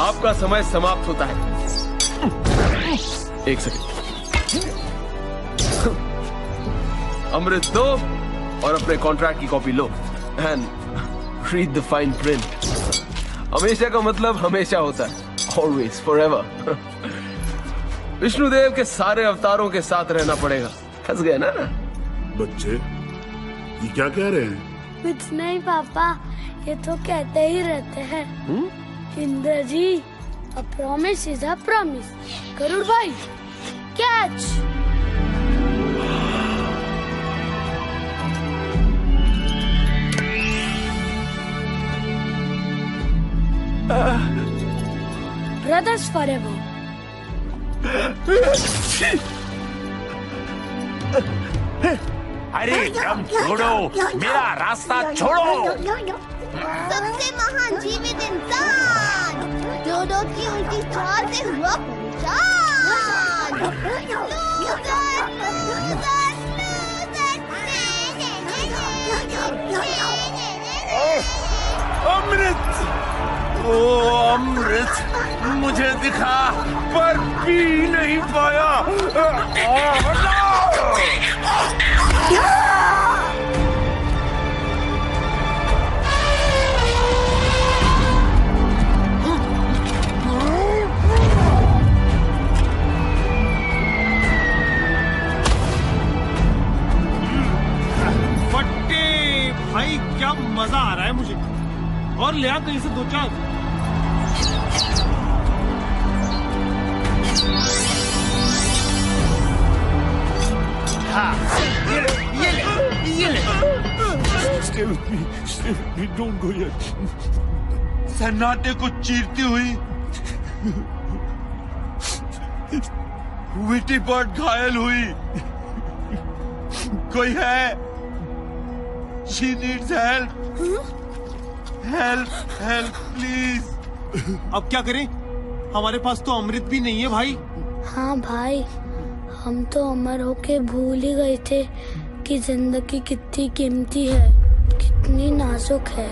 N: आपका समय समाप्त होता है। एक सेकंड। अमृत दो और अपने कॉन्ट्रैक्ट की copy low and read the fine print. हमेशा का मतलब हमेशा होता है, ऑलवेज, फॉरएवर। विष्णुदेव के सारे अवतारों के साथ रहना पड़ेगा। फंस गए ना?
S: बच्चे, ये क्या कह रहे हैं?
I: कुछ नहीं पापा, ये तो कहते ही रहते हैं। इंद्र जी, a promise is a promise। Garuda भाई, कैच। Brothers forever।
C: अरे दम छोड़ो, मेरा रास्ता छोड़ो।
P: सबसे महान जीवित इंसान, दोनों की उल्टी चाल से हुआ पहचान।
T: अमृत, ओ
C: अमृत मुझे दिखा पर पी नहीं पाया।
Q: भाई क्या मजा आ रहा है मुझे, और ले आ कहीं से 2-4।
C: हाँ, ये ले। Stay with me, don't go yet. सन्नाटे को चीरती हुई विटी बर्ड घायल हुई। कोई है? She needs help. Help, please.
Q: अब क्या करें? हमारे पास तो अमृत भी नहीं है भाई।
I: हाँ भाई, हम तो अमर होके भूल ही गए थे कि जिंदगी कितनी कीमती है, कितनी नाजुक है।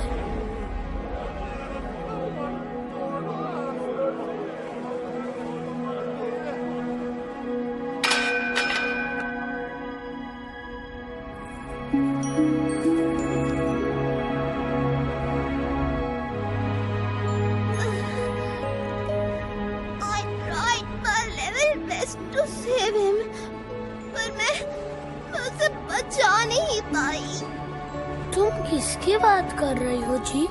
I: तुम किसकी बात कर रही हो जी?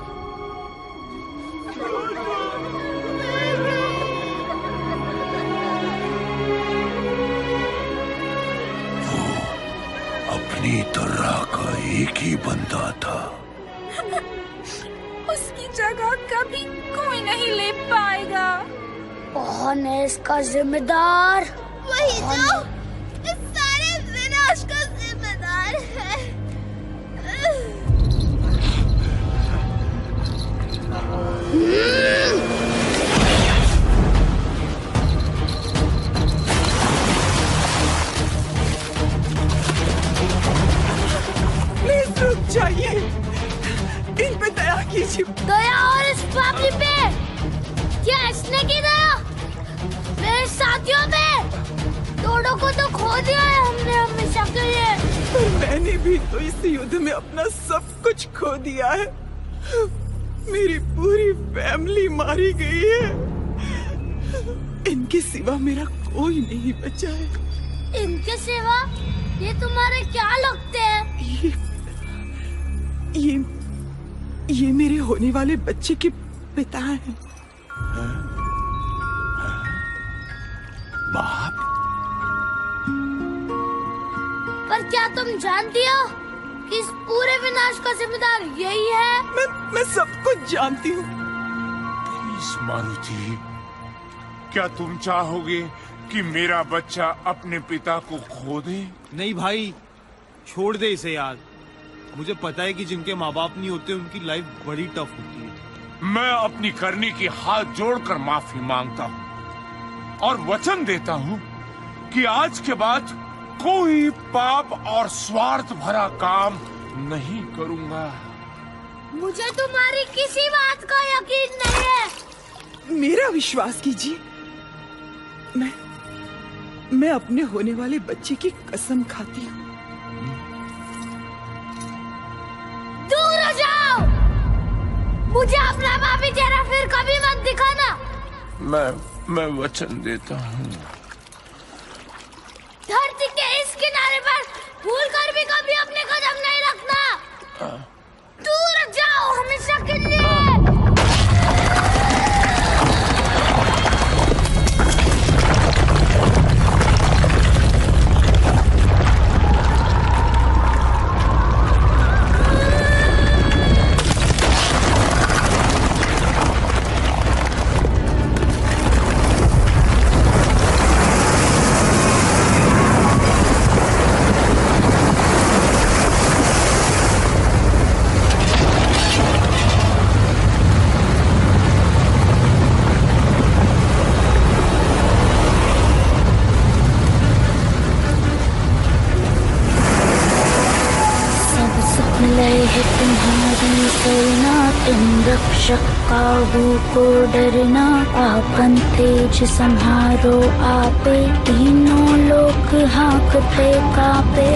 C: अपनी तरह का एक ही बंदा था।
J: उसकी जगह कभी कोई नहीं ले पाएगा।
I: कौन है इसका जिम्मेदार?
P: वही जो इस सारे विनाश का जिम्मेदार है।
F: प्लीज रुक जाइए, इन पे दया कीजिए।
I: दया और इस फैमिली पे? क्या इसने की दया? मेरे साथियों पे? दोनों को तो खो दिया है हमने हमेशा के लिए।
F: पर मैंने भी तो इस युद्ध में अपना सब कुछ खो दिया है। मेरी पूरी फैमिली मारी गई है। इनके सिवा मेरा कोई नहीं बचा है।
I: इनके सिवा? ये तुम्हारे क्या लगते हैं?
F: ये मेरे होने वाले बच्चे के पिता हैं।
C: बाप?
I: पर क्या तुम जानती हो कि इस पूरे विनाश का जिम्मेदार यही है?
F: मैं सब कुछ जानती हूँ।
C: प्लीज मारुति, क्या तुम चाहोगे कि मेरा बच्चा अपने पिता को खो दे?
Q: नहीं भाई, छोड़ दे इसे यार। मुझे पता है कि जिनके माँ बाप नहीं होते उनकी लाइफ बड़ी टफ होती है।
C: मैं अपनी करनी की हाथ जोड़कर माफी मांगता हूँ और वचन देता हूँ कि आज के बाद कोई पाप और स्वार्थ भरा काम नहीं करूंगा।
I: मुझे तुम्हारी किसी बात का यकीन नहीं है।
F: मेरा विश्वास कीजिए, मैं अपने होने वाले बच्चे की कसम खाती हूँ।
I: दूर हो जाओ, मुझे अपना भाभी चेहरा फिर कभी मत दिखाना।
C: मैं वचन देता हूँ।
I: धरती के इस किनारे पर भूल कर भी कभी अपने कदम नहीं रखना। दूर जाओ हमेशा के लिए। रक्षक काहू को डरना, आपन तेज संहारो आपे, तीनों लोक हाँकते कापे।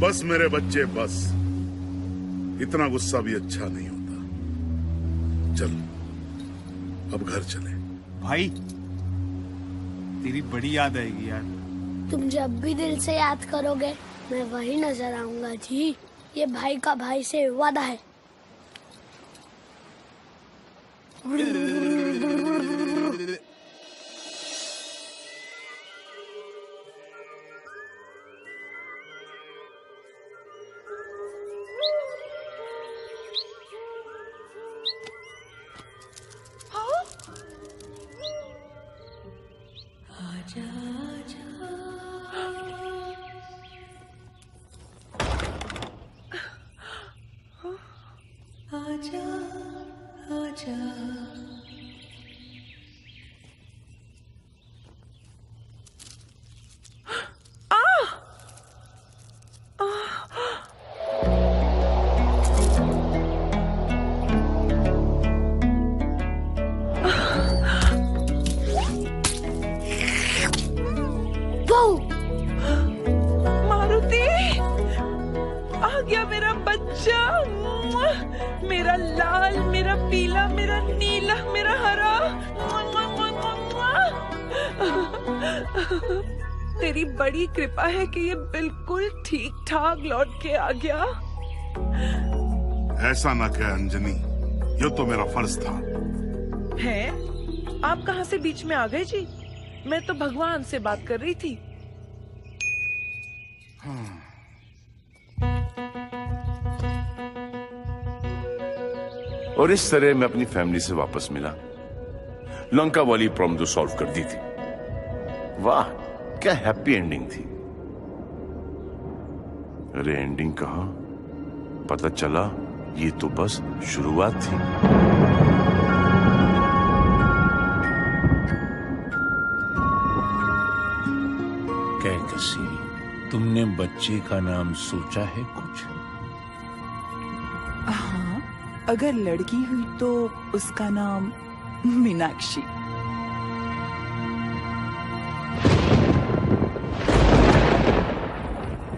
S: बस मेरे बच्चे बस, इतना गुस्सा भी अच्छा नहीं होता। चल अब घर चले।
Q: भाई तेरी बड़ी याद आएगी यार।
I: तुम जब भी दिल से याद करोगे मैं वही नजर आऊंगा जी। ये भाई का भाई से वादा है।
J: आजा आजा
F: मारुति आ गया मेरा बच्चा, मेरा लाल, मेरा पीला, मेरा नीला, मेरा हरा। तेरी बड़ी कृपा है कि ये बिल्कुल ठीक ठाक लौट के आ गया।
S: ऐसा ना कह अंजनी, ये तो मेरा फर्ज था।
F: है? आप कहाँ से बीच में आ गए जी? मैं तो भगवान से बात कर रही थी।
D: और इस तरह मैं अपनी फैमिली से वापस मिला। लंका वाली प्रॉब्लम तो सॉल्व कर दी थी। वाह क्या हैप्पी एंडिंग थी। अरे एंडिंग कहाँ, पता चला ये तो बस शुरुआत थी।
C: कैकसी, तुमने बच्चे का नाम सोचा है कुछ?
F: हाँ, अगर लड़की हुई तो उसका नाम मीनाक्षी।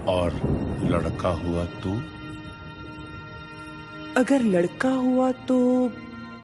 C: और लड़का हुआ तो?
F: अगर लड़का हुआ तो